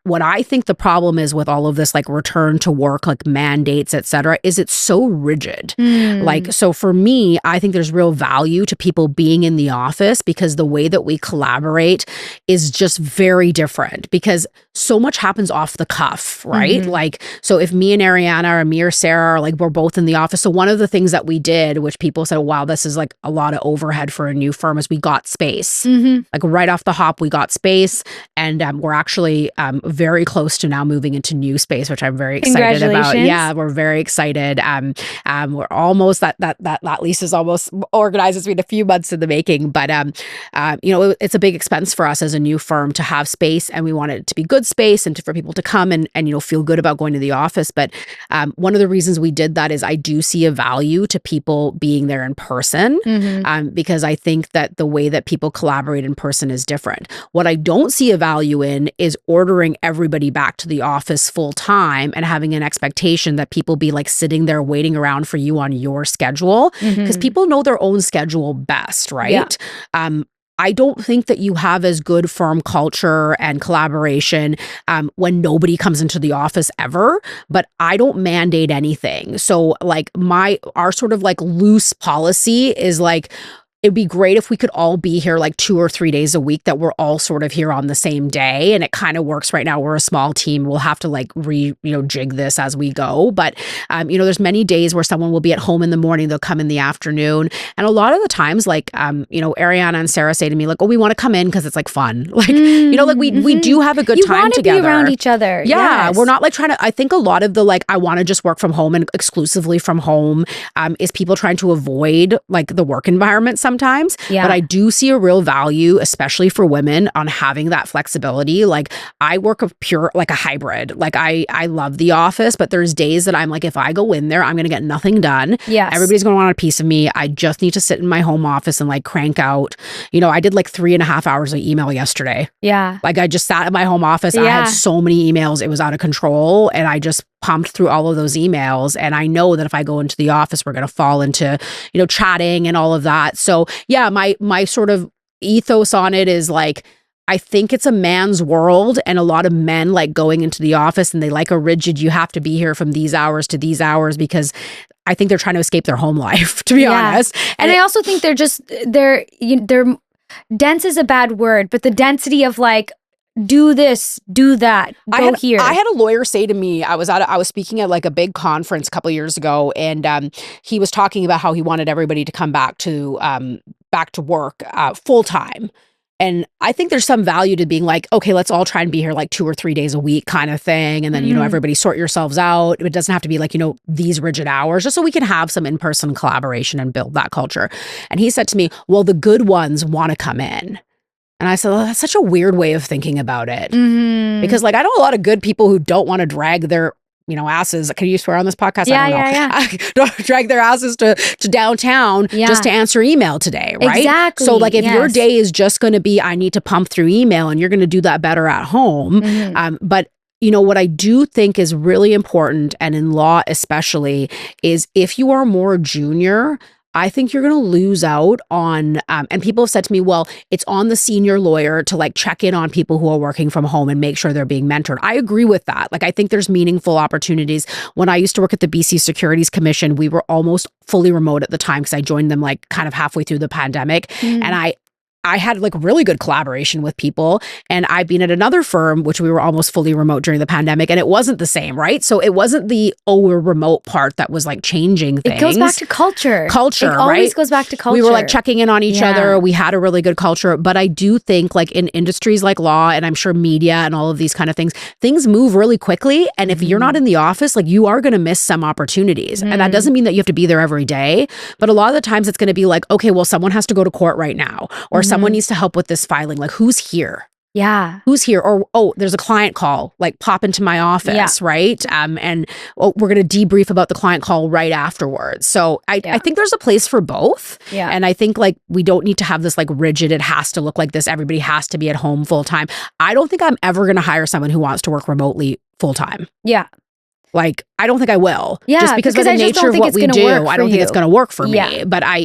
what I think the problem is with all of this, like return to work, like mandates, et cetera, is it's so rigid. Like, so for me, I think there's real value to people being in the office because the way that we collaborate is just very different because so much happens off the cuff, right? Like, so if me and Ariana or me or Sarah are like, we're both in the office. So one of the things that we did, which people said, wow, this is like a lot of overhead for a new firm, is we got space. Like right off the hop, we got space and we're actually very close to now moving into new space, which I'm very excited about. Yeah, we're very excited. We're almost that lease is almost organized. It's been a few months in the making, but you know, it's a big expense for us as a new firm to have space, and we want it to be good space and for people to come and you know feel good about going to the office. But one of the reasons we did that is I do see a value to people being there in person because I think that the way that people collaborate in person is different. What I don't see a value in is ordering everybody back to the office full time and having an expectation that people be like sitting there waiting around for you on your schedule because people know their own schedule best, right? I don't think that you have as good firm culture and collaboration when nobody comes into the office ever, but I don't mandate anything. So like our sort of like loose policy is like, it'd be great if we could all be here like 2 or 3 days a week, that we're all sort of here on the same day. And it kind of works right now. We're a small team. We'll have to like jig this as we go. But, there's many days where someone will be at home in the morning, they'll come in the afternoon. And a lot of the times, like, Ariana and Sarah say to me like, oh, we want to come in because it's like fun. Like, we do have a good time together. You want to be around each other. Yeah. Yes. We're not like trying to, I think a lot of the like, I want to just work from home and exclusively from home is people trying to avoid like the work environment sometimes. Yeah. But I do see a real value, especially for women, on having that flexibility. Like I work like a hybrid. Like I love the office, but there's days that I'm like, if I go in there, I'm going to get nothing done. Yes. Everybody's going to want a piece of me. I just need to sit in my home office and like crank out. I did like 3.5 hours of email yesterday. Yeah. Like I just sat in my home office. I had so many emails. It was out of control. And I just pumped through all of those emails. And I know that if I go into the office, we're going to fall into, chatting and all of that. So yeah, my sort of ethos on it is like, I think it's a man's world, and a lot of men like going into the office and they like a rigid, you have to be here from these hours to these hours, because I think they're trying to escape their home life, to be honest. And I also think they're dense is a bad word, but the density of like, do this, do that, go here. I had a lawyer say to me, I was speaking at like a big conference a couple of years ago, and he was talking about how he wanted everybody to come back to work full time. And I think there's some value to being like, okay, let's all try and be here like 2 or 3 days a week kind of thing. And then, everybody sort yourselves out. It doesn't have to be like, these rigid hours, just so we can have some in-person collaboration and build that culture. And he said to me, well, the good ones want to come in. And I said, well, that's such a weird way of thinking about it. Mm-hmm. Because like, I know a lot of good people who don't want to drag their asses. Can you swear on this podcast? Yeah, I don't know. Don't drag their asses to downtown just to answer email today, right? Exactly. So like if your day is just going to be, I need to pump through email, and you're going to do that better at home. But what I do think is really important, and in law especially, is if you are more junior, I think you're going to lose out on, and people have said to me, well, it's on the senior lawyer to like check in on people who are working from home and make sure they're being mentored. I agree with that. Like, I think there's meaningful opportunities. When I used to work at the BC Securities Commission, we were almost fully remote at the time because I joined them like kind of halfway through the pandemic. And I had like really good collaboration with people. And I've been at another firm, which we were almost fully remote during the pandemic, and it wasn't the same, right? So it wasn't the, we're remote part that was like changing things. It goes back to culture. It always right? goes back to culture. We were like checking in on each other. We had a really good culture. But I do think like in industries like law, and I'm sure media and all of these kind of things move really quickly. And if you're not in the office, like you are going to miss some opportunities. And that doesn't mean that you have to be there every day. But a lot of the times it's going to be like, okay, well, someone has to go to court right now, or someone needs to help with this filing. Like, who's here? Yeah. Who's here? Or, oh, there's a client call, like pop into my office, right? And we're going to debrief about the client call right afterwards. So I think there's a place for both. Yeah. And I think like we don't need to have this like rigid, it has to look like this, everybody has to be at home full time. I don't think I'm ever going to hire someone who wants to work remotely full time. Yeah. Like, I don't think I will. Yeah, just because of the nature of what we do. I don't think it's going to work for me. But I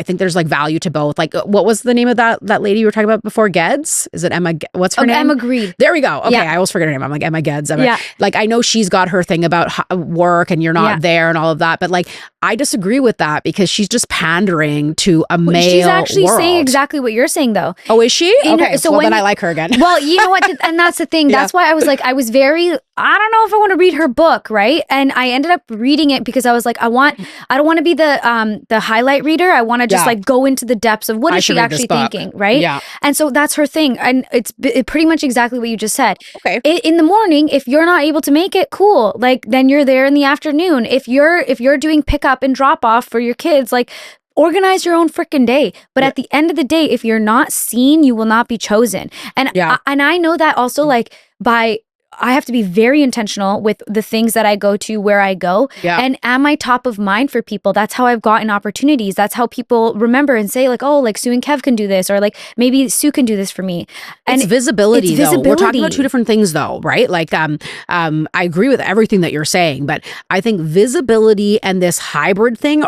think there's like value to both. Like, what was the name of that lady you were talking about before? Geddes? Is it Emma? What's her name? Emma Grede. There we go. Okay, I always forget her name. I'm like, Emma Geddes. Like, I know she's got her thing about work and you're not there and all of that. But like, I disagree with that because she's just pandering to a male She's actually world. saying exactly what you're saying, though. Oh, is she? Okay, so then I like her again. Well, you know what? And that's the thing. That's why I was like, I don't know if I want to read her book, right? And I ended up reading it because I was like, I don't want to be the highlight reader. I want to just like go into the depths of what is she actually thinking, right? Yeah. And so that's her thing. And it's pretty much exactly what you just said. Okay. In the morning, if you're not able to make it, cool. Like, then you're there in the afternoon. If you're doing pickup and drop off for your kids, like, organize your own freaking day. But at the end of the day, if you're not seen, you will not be chosen. And I know that also, like, by I have to be very intentional with the things that I go to, where I go. Yeah. And am I top of mind for people? That's how I've gotten opportunities. That's how people remember and say like, oh, like Sue and Kev can do this, or like maybe Sue can do this for me. And it's visibility, though. We're talking about two different things, though, right? Like, I agree with everything that you're saying, but I think visibility and this hybrid thing,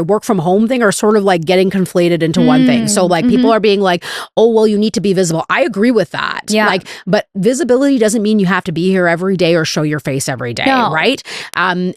work from home thing, are sort of like getting conflated into one thing. So like people are being like, oh, well, you need to be visible. I agree with that. Yeah. Like, but visibility doesn't mean you have to be here every day or show your face every day, right? And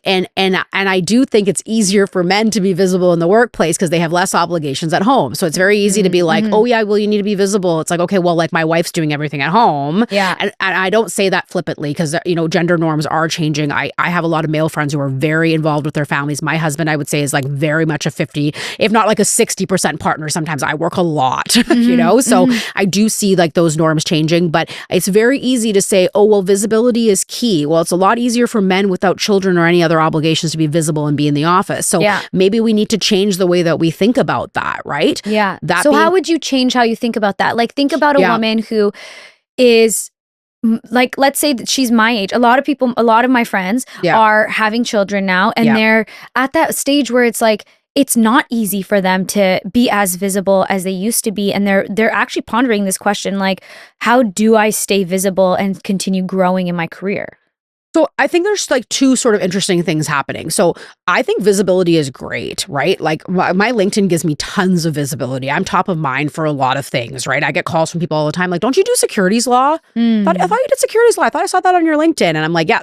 I do think it's easier for men to be visible in the workplace because they have less obligations at home. So it's very easy to be like, oh yeah, well, you need to be visible. It's like, okay, well, like my wife's doing everything at home. Yeah. And I don't say that flippantly because, you know, gender norms are changing. I have a lot of male friends who are very involved with their families. My husband, I would say, is like very much a 50, if not like a 60% partner. Sometimes I work a lot, you know? So I do see like those norms changing, but it's very easy to say, oh, well, visibility is key. Well, it's a lot easier for men without children or any other obligations to be visible and be in the office. So maybe we need to change the way that we think about that, right? Yeah. So how would you change how you think about that? Like, think about a woman who is like, let's say that she's my age. A lot of my friends are having children now, and they're at that stage where it's like, it's not easy for them to be as visible as they used to be. And they're actually pondering this question, like, how do I stay visible and continue growing in my career? So I think there's like two sort of interesting things happening. So I think visibility is great, right? Like my LinkedIn gives me tons of visibility. I'm top of mind for a lot of things, right? I get calls from people all the time like, don't you do securities law? I thought you did securities law. I thought I saw that on your LinkedIn. And I'm like, yeah,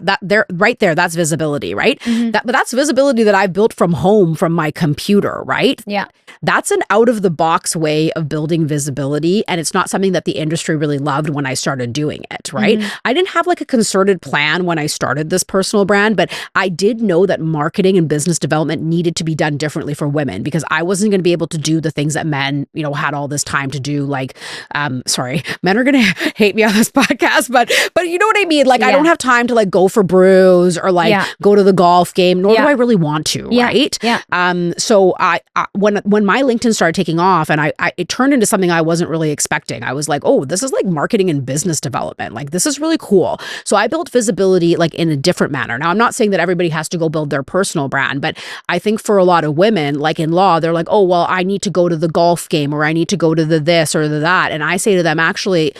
right there, that's visibility, right? But that's visibility that I built from home from my computer, right? Yeah. That's an out of the box way of building visibility. And it's not something that the industry really loved when I started doing it, right? I didn't have like a concerted plan when I started this personal brand, but I did know that marketing and business development needed to be done differently for women because I wasn't going to be able to do the things that men, you know, had all this time to do. Like, sorry, men are going to hate me on this podcast, but you know what I mean? Like, I don't have time to like go for brews or like go to the golf game, nor do I really want to, right? Yeah. So when my LinkedIn started taking off and it turned into something I wasn't really expecting. I was like, oh, this is like marketing and business development. Like, this is really cool. So I built visibility like in a different manner. Now, I'm not saying that everybody has to go build their personal brand, but I think for a lot of women, like in law, they're like, oh, well, I need to go to the golf game or I need to go to the this or the that. And I say to them, actually,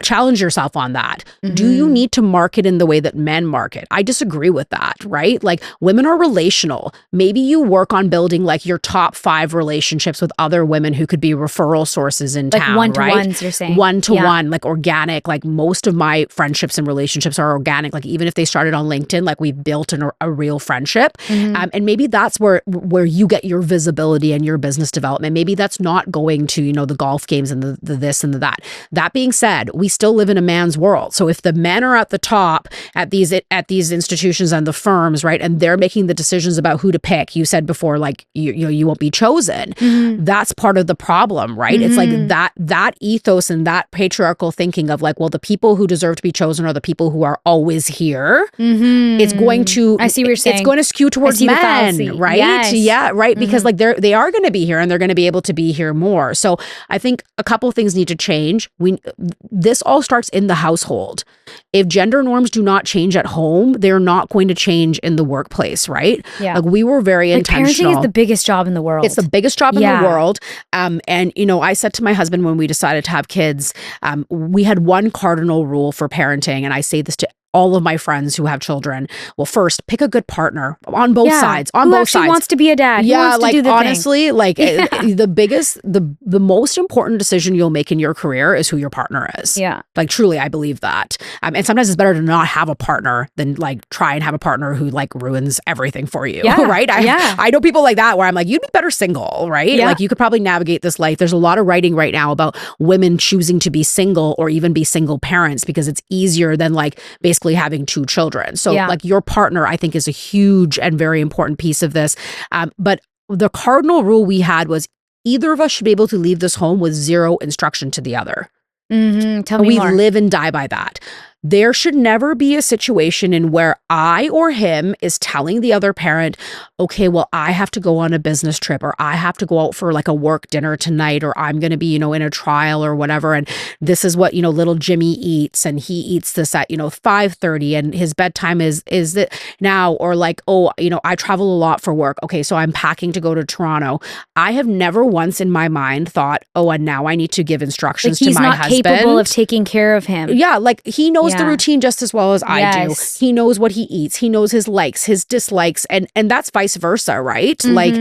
challenge yourself on that. Do you need to market in the way that men market? I disagree with that, right? Like, women are relational. Maybe you work on building like your top 5 relationships with other women who could be referral sources in like town, one-to-ones, right? you're saying? One-to-one, like organic. Like, most of my friendships and relationships are organic. Like, even if they started on LinkedIn, like we built a real friendship. And maybe that's where you get your visibility and your business development. Maybe that's not going to, you know, the golf games and the this and the that. That being said, we still live in a man's world. So if the men are at the top at these institutions and the firms, right, and they're making the decisions about who to pick, you said before, like you won't be chosen. That's part of the problem, right? It's like that ethos and that patriarchal thinking of like, well, the people who deserve to be chosen are the people who are always here. It's going to, I see what you're saying. It's going to skew towards men, right? Yes. Yeah, right. Because like they are going to be here and they're going to be able to be here more. So I think a couple things need to change. This all starts in the household. If gender norms do not change at home, they're not going to change in the workplace, right? Yeah. Like, we were very intentional. Parenting is the biggest job in the world. It's the biggest job in the world. And, you know, I said to my husband when we decided to have kids, we had one cardinal rule for parenting. And I say this to all of my friends who have children. Well, first, pick a good partner on both sides. On both sides. Who wants to be a dad? Who wants to do the honestly, thing? like the most important decision you'll make in your career is who your partner is. Yeah. Like, truly, I believe that. And sometimes it's better to not have a partner than like try and have a partner who like ruins everything for you. Yeah. Right? I know people like that where I'm like, you'd be better single, right? Yeah. Like, you could probably navigate this life. There's a lot of writing right now about women choosing to be single or even be single parents because it's easier than like basically having 2 children. So like, your partner, I think, is a huge and very important piece of this. But the cardinal rule we had was either of us should be able to leave this home with 0 instruction to the other. Tell me we more. live and die by that. there should never be a situation in where I or him is telling the other parent, okay, well, I have to go on a business trip, or I have to go out for like a work dinner tonight, or I'm going to be, you know, in a trial or whatever. And this is what, you know, little Jimmy eats, and he eats this at, you know, 5:30, and his bedtime is it now, or like, oh, you know, I travel a lot for work. Okay, so I'm packing to go to Toronto. I have never once in my mind thought, oh, and now I need to give instructions to my husband. He's not capable of taking care of him. Yeah, like he knows the routine just as well as I do. He knows what he eats. He knows his likes, his dislikes, and that's vice versa, right? Like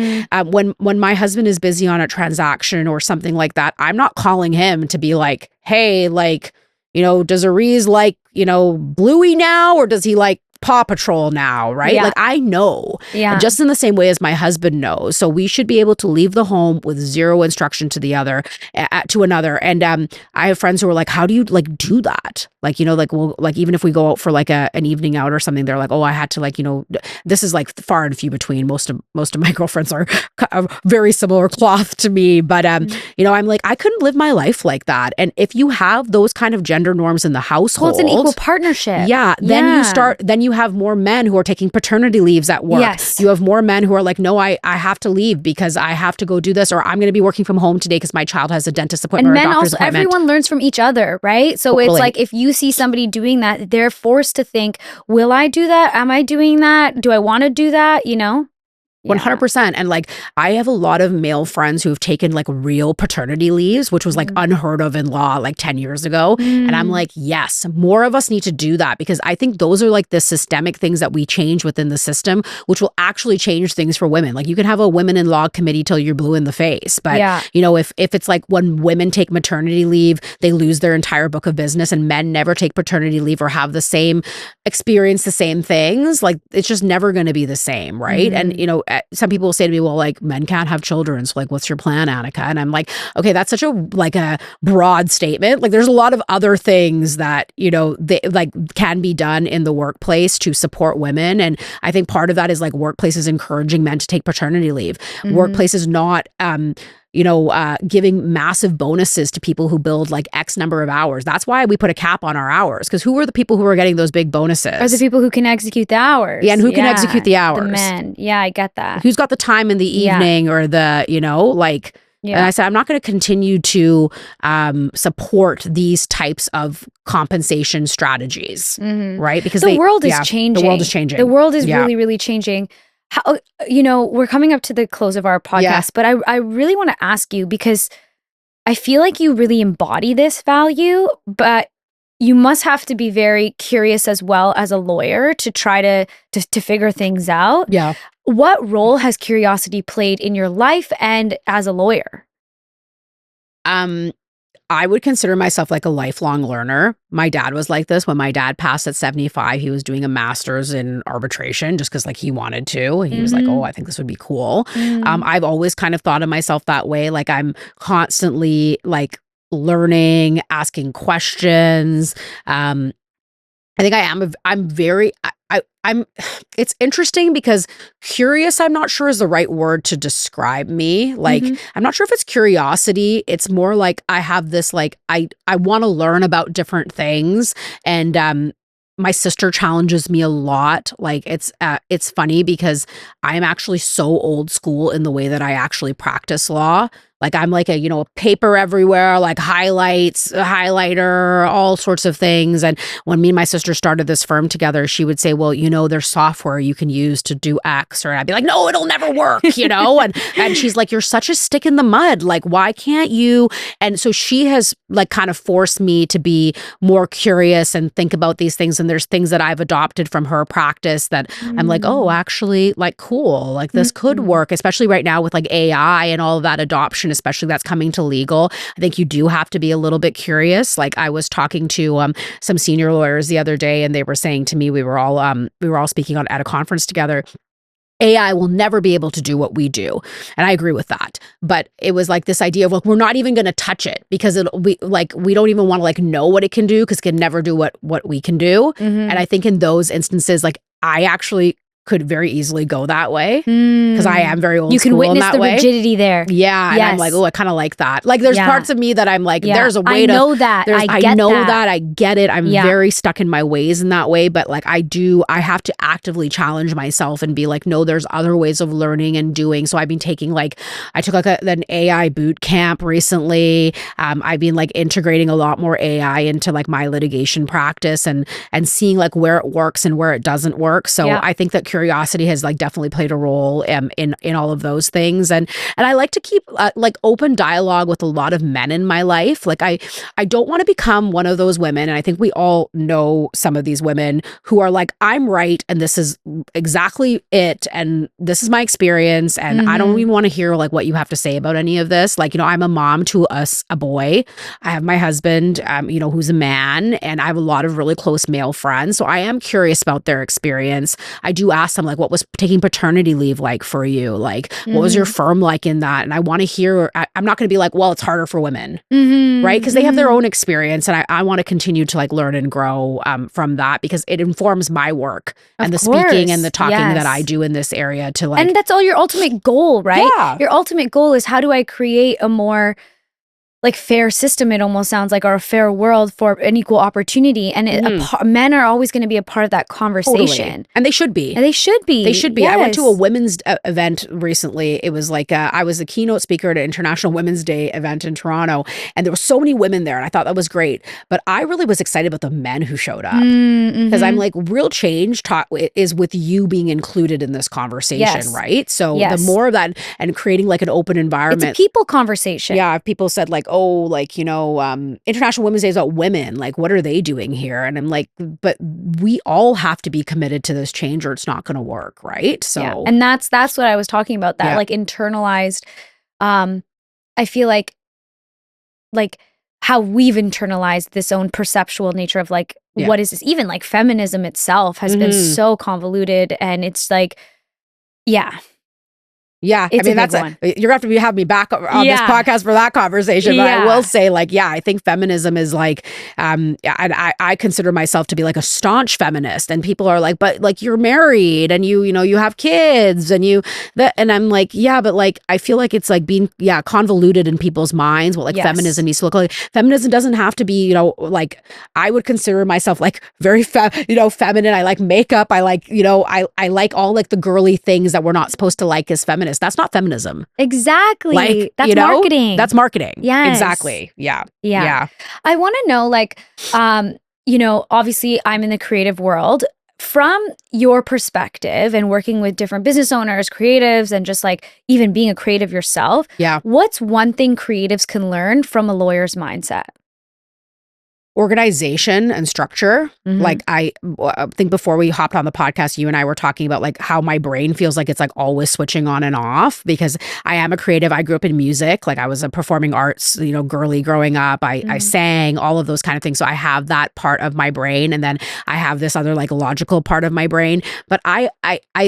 when my husband is busy on a transaction or something like that, I'm not calling him to be like, hey, like, you know, does Ariz like, you know, Bluey now, or does he like Paw Patrol now, right? Yeah. Like I know, just in the same way as my husband knows. So we should be able to leave the home with zero instruction to the other, to another. And I have friends who are like, how do you like do that? Like, you know, like, well, like even if we go out for like an evening out or something, they're like, oh, I had to like, you know, this is like far and few between. Most of my girlfriends are very similar cloth to me, but you know, I'm like, I couldn't live my life like that. And if you have those kind of gender norms in the household, well, it's an equal partnership. Yeah, then you have more men who are taking paternity leaves at work. Yes. You have more men who are like, no, I have to leave because I have to go do this, or I'm going to be working from home today because my child has a dentist appointment or a doctor's appointment. And men also, everyone learns from each other, right? So it's like if you see somebody doing that, they're forced to think, will I do that? Am I doing that? Do I want to do that? You know? 100%. And like, I have a lot of male friends who have taken like real paternity leaves, which was like unheard of in law like 10 years ago. And I'm like, yes, more of us need to do that, because I think those are like the systemic things that we change within the system, which will actually change things for women. Like you can have a women in law committee till you're blue in the face. But you know, if it's like when women take maternity leave, they lose their entire book of business, and men never take paternity leave or have the same experience, the same things, like it's just never going to be the same. Right. And, you know, some people will say to me, well, like men can't have children. So like, what's your plan, Aneka? And I'm like, okay, that's such a broad statement. Like there's a lot of other things that, you know, they like can be done in the workplace to support women. And I think part of that is like workplaces encouraging men to take paternity leave. Workplaces not, you know, giving massive bonuses to people who build like X number of hours. That's why we put a cap on our hours, because who are the people who are getting those big bonuses? Are the people who can execute the hours. Yeah, and who can execute the hours? The men. Yeah, I get that. Who's got the time in the evening or the, you know, like, and I said, I'm not going to continue to support these types of compensation strategies, right? Because the world is changing. The world is changing. The world is really, really changing. How, you know, we're coming up to the close of our podcast, but I really want to ask you, because I feel like you really embody this value, but you must have to be very curious as well as a lawyer to try to figure things out. Yeah. What role has curiosity played in your life and as a lawyer? I would consider myself like a lifelong learner. My dad was like this. When my dad passed at 75, he was doing a master's in arbitration just because like he wanted to. He was like, oh, I think this would be cool. I've always kind of thought of myself that way. Like I'm constantly like learning, asking questions. I think I'm it's interesting because curious, I'm not sure is the right word to describe me. Like, I'm not sure if it's curiosity. It's more like I have this, like, I want to learn about different things. And, my sister challenges me a lot. Like it's funny because I'm actually so old school in the way that I actually practice law. Like I'm like a, you know, a paper everywhere, like highlights, a highlighter, all sorts of things. And when me and my sister started this firm together, she would say, well, you know, there's software you can use to do X. Or I'd be like, no, it'll never work, you know? And she's like, you're such a stick in the mud. Like, why can't you? And so she has like kind of forced me to be more curious and think about these things. And there's things that I've adopted from her practice that I'm like, oh, actually, like, cool. Like this could work, especially right now with like AI and all of that adoption, especially that's coming to legal. I think you do have to be a little bit curious. Like I was talking to some senior lawyers the other day, and they were saying to me, we were all speaking at a conference together. AI will never be able to do what we do. And I agree with that. But it was like this idea of like, we're not even going to touch it because we don't even want to like know what it can do because it can never do what we can do. And I think in those instances, like I actually could very easily go that way because I am very old You can school in witness that the way. rigidity there. Yeah, and I'm like, oh, I kind of like that. Like, there's parts of me that I'm like, there's a way to. I know that. I get it. I'm very stuck in my ways in that way, but like I have to actively challenge myself and be like, no, there's other ways of learning and doing. So I've been taking I took an AI boot camp recently. I've been like integrating a lot more AI into like my litigation practice and seeing like where it works and where it doesn't work. So I think that curiosity has like definitely played a role in all of those things. And I like to keep like open dialogue with a lot of men in my life. Like I don't want to become one of those women. And I think we all know some of these women who are like, I'm right. And this is exactly it. And this is my experience. And I don't even want to hear like what you have to say about any of this. Like, I'm a mom to a boy. I have my husband, who's a man, and I have a lot of really close male friends. So I am curious about their experience. I do ask them like, what was taking paternity leave like for you? Like, what was your firm like in that? And I want to hear, I'm not going to be like, well, it's harder for women, right? Because they have their own experience. And I want to continue to like learn and grow from that because it informs my work and the speaking and the talking that I do in this area to like. And that's all your ultimate goal, right? Yeah. Your ultimate goal is how do I create a more like fair system, it almost sounds like, or a fair world for an equal opportunity. And men are always going to be a part of that conversation. Totally. And they should be. They should be. Yes. I went to a women's event recently. It was like, I was a keynote speaker at an International Women's Day event in Toronto. And there were so many women there. And I thought that was great. But I really was excited about the men who showed up. Because I'm like, real change is with you being included in this conversation, right? So the more of that and creating like an open environment. It's a people conversation. Yeah. People said like, oh, like, International Women's Day is about women. Like, what are they doing here? And I'm like, but we all have to be committed to this change or it's not going to work, right? So, and that's what I was talking about. That like internalized. I feel like how we've internalized this own perceptual nature of like what is this? Even like feminism itself has been so convoluted, and it's like, yeah, it's I mean, you're going to have to have me back on this podcast for that conversation. But I will say, like, I think feminism is like, I consider myself to be like a staunch feminist, and people are like, but like you're married and you have kids and and I'm like, but like I feel like it's like being convoluted in people's minds what like feminism needs to look like. Feminism doesn't have to be like I would consider myself like very feminine. I like makeup. I like I like all like the girly things that we're not supposed to like as feminists. That's not feminism. Exactly. Like, that's marketing. That's marketing. Yes. Exactly. Yeah. I want to know, like, obviously I'm in the creative world. From your perspective and working with different business owners, creatives, and just like even being a creative yourself, what's one thing creatives can learn from a lawyer's mindset? Organization and structure. Like I think before we hopped on the podcast, you and I were talking about like how my brain feels like it's like always switching on and off because I am a creative. I grew up in music. Like I was a performing arts, girly growing up. I sang, all of those kind of things. So I have that part of my brain. And then I have this other like logical part of my brain. But I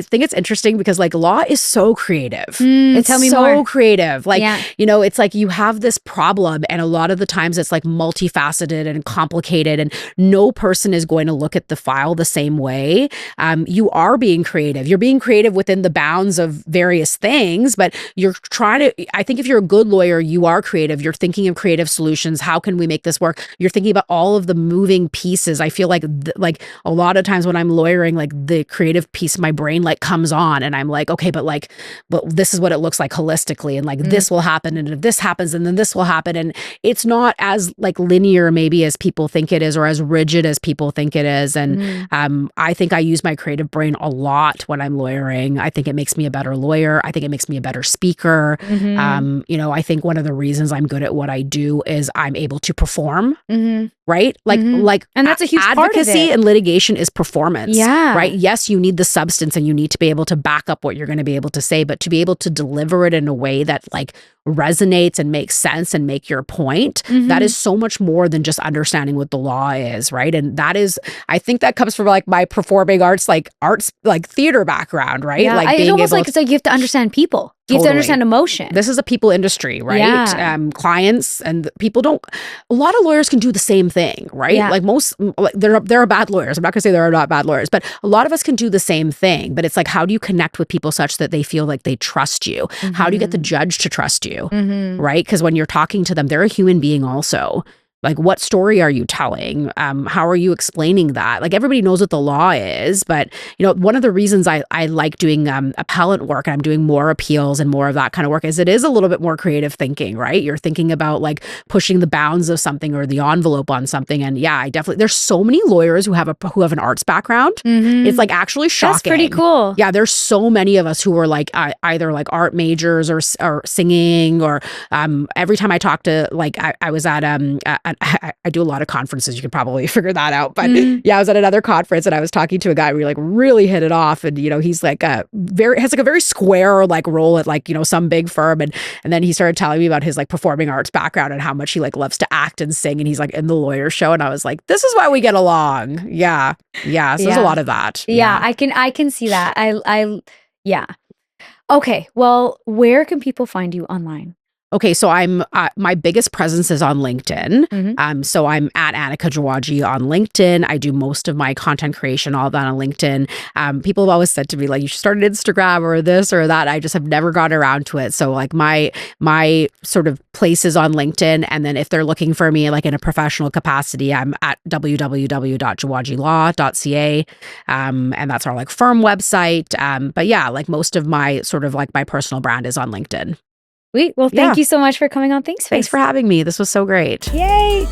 think it's interesting because like law is so creative. It's tell me so more. creative. Like, it's like you have this problem and a lot of the times it's like multifaceted and complicated and no person is going to look at the file the same way. You are being creative. You're being creative within the bounds of various things, but you're trying to, I think if you're a good lawyer, you are creative. You're thinking of creative solutions. How can we make this work? You're thinking about all of the moving pieces. I feel like like a lot of times when I'm lawyering, like the creative piece of my brain like comes on and I'm like, okay, but this is what it looks like holistically. And like this will happen. And if this happens, and then this will happen. And it's not as like linear maybe as people think it is or as rigid as people think it is. And I think I use my creative brain a lot when I'm lawyering. I think it makes me a better lawyer. I think it makes me a better speaker. I think one of the reasons I'm good at what I do is I'm able to perform. Right? Like, and that's a huge part of advocacy it. and litigation is performance. Yeah. Right? Yes, you need the substance and you need to be able to back up what you're going to be able to say, but to be able to deliver it in a way that like resonates and makes sense and make your point, that is so much more than just understanding what the law is, right? And that is, I think that comes from like my performing arts like theater background, right? Yeah, like it's almost like it's like you have to understand people. You have to understand emotion. This is a people industry, right? Yeah. Clients and people don't. A lot of lawyers can do the same thing, right? Yeah. Like there are bad lawyers. I'm not gonna say there are not bad lawyers, but a lot of us can do the same thing. But it's like, how do you connect with people such that they feel like they trust you? How do you get the judge to trust you, right? Because when you're talking to them, they're a human being also. Like, what story are you telling? How are you explaining that? Like, everybody knows what the law is, but, you know, one of the reasons I like doing appellant work, and I'm doing more appeals and more of that kind of work, is it is a little bit more creative thinking, right? You're thinking about like pushing the bounds of something or the envelope on something. And yeah, I definitely, there's so many lawyers who have an arts background. It's like actually shocking. That's pretty cool. Yeah, there's so many of us who are like either like art majors or singing, or every time I talk to, like, I was at I do a lot of conferences. You could probably figure that out. But yeah, I was at another conference and I was talking to a guy. We like really hit it off. And, you know, he's like has like a very square like role at like, you know, some big firm. And then he started telling me about his like performing arts background and how much he like loves to act and sing. And he's like in the lawyer show. And I was like, this is why we get along. Yeah. Yeah. So there's a lot of that. Yeah. I can see that. Yeah. Okay. Well, where can people find you online? Okay, so I'm my biggest presence is on LinkedIn. So I'm at Aneka Jiwaji on LinkedIn. I do most of my content creation, all of that on LinkedIn. People have always said to me, like, you should start an Instagram or this or that. I just have never gotten around to it. So like my sort of place is on LinkedIn. And then if they're looking for me like in a professional capacity, I'm at www.jiwajilaw.ca. And that's our like firm website. But yeah, like most of my sort of like my personal brand is on LinkedIn. Sweet. Well, thank you so much for coming on ThinkSpace. Thanks for having me. This was so great. Yay.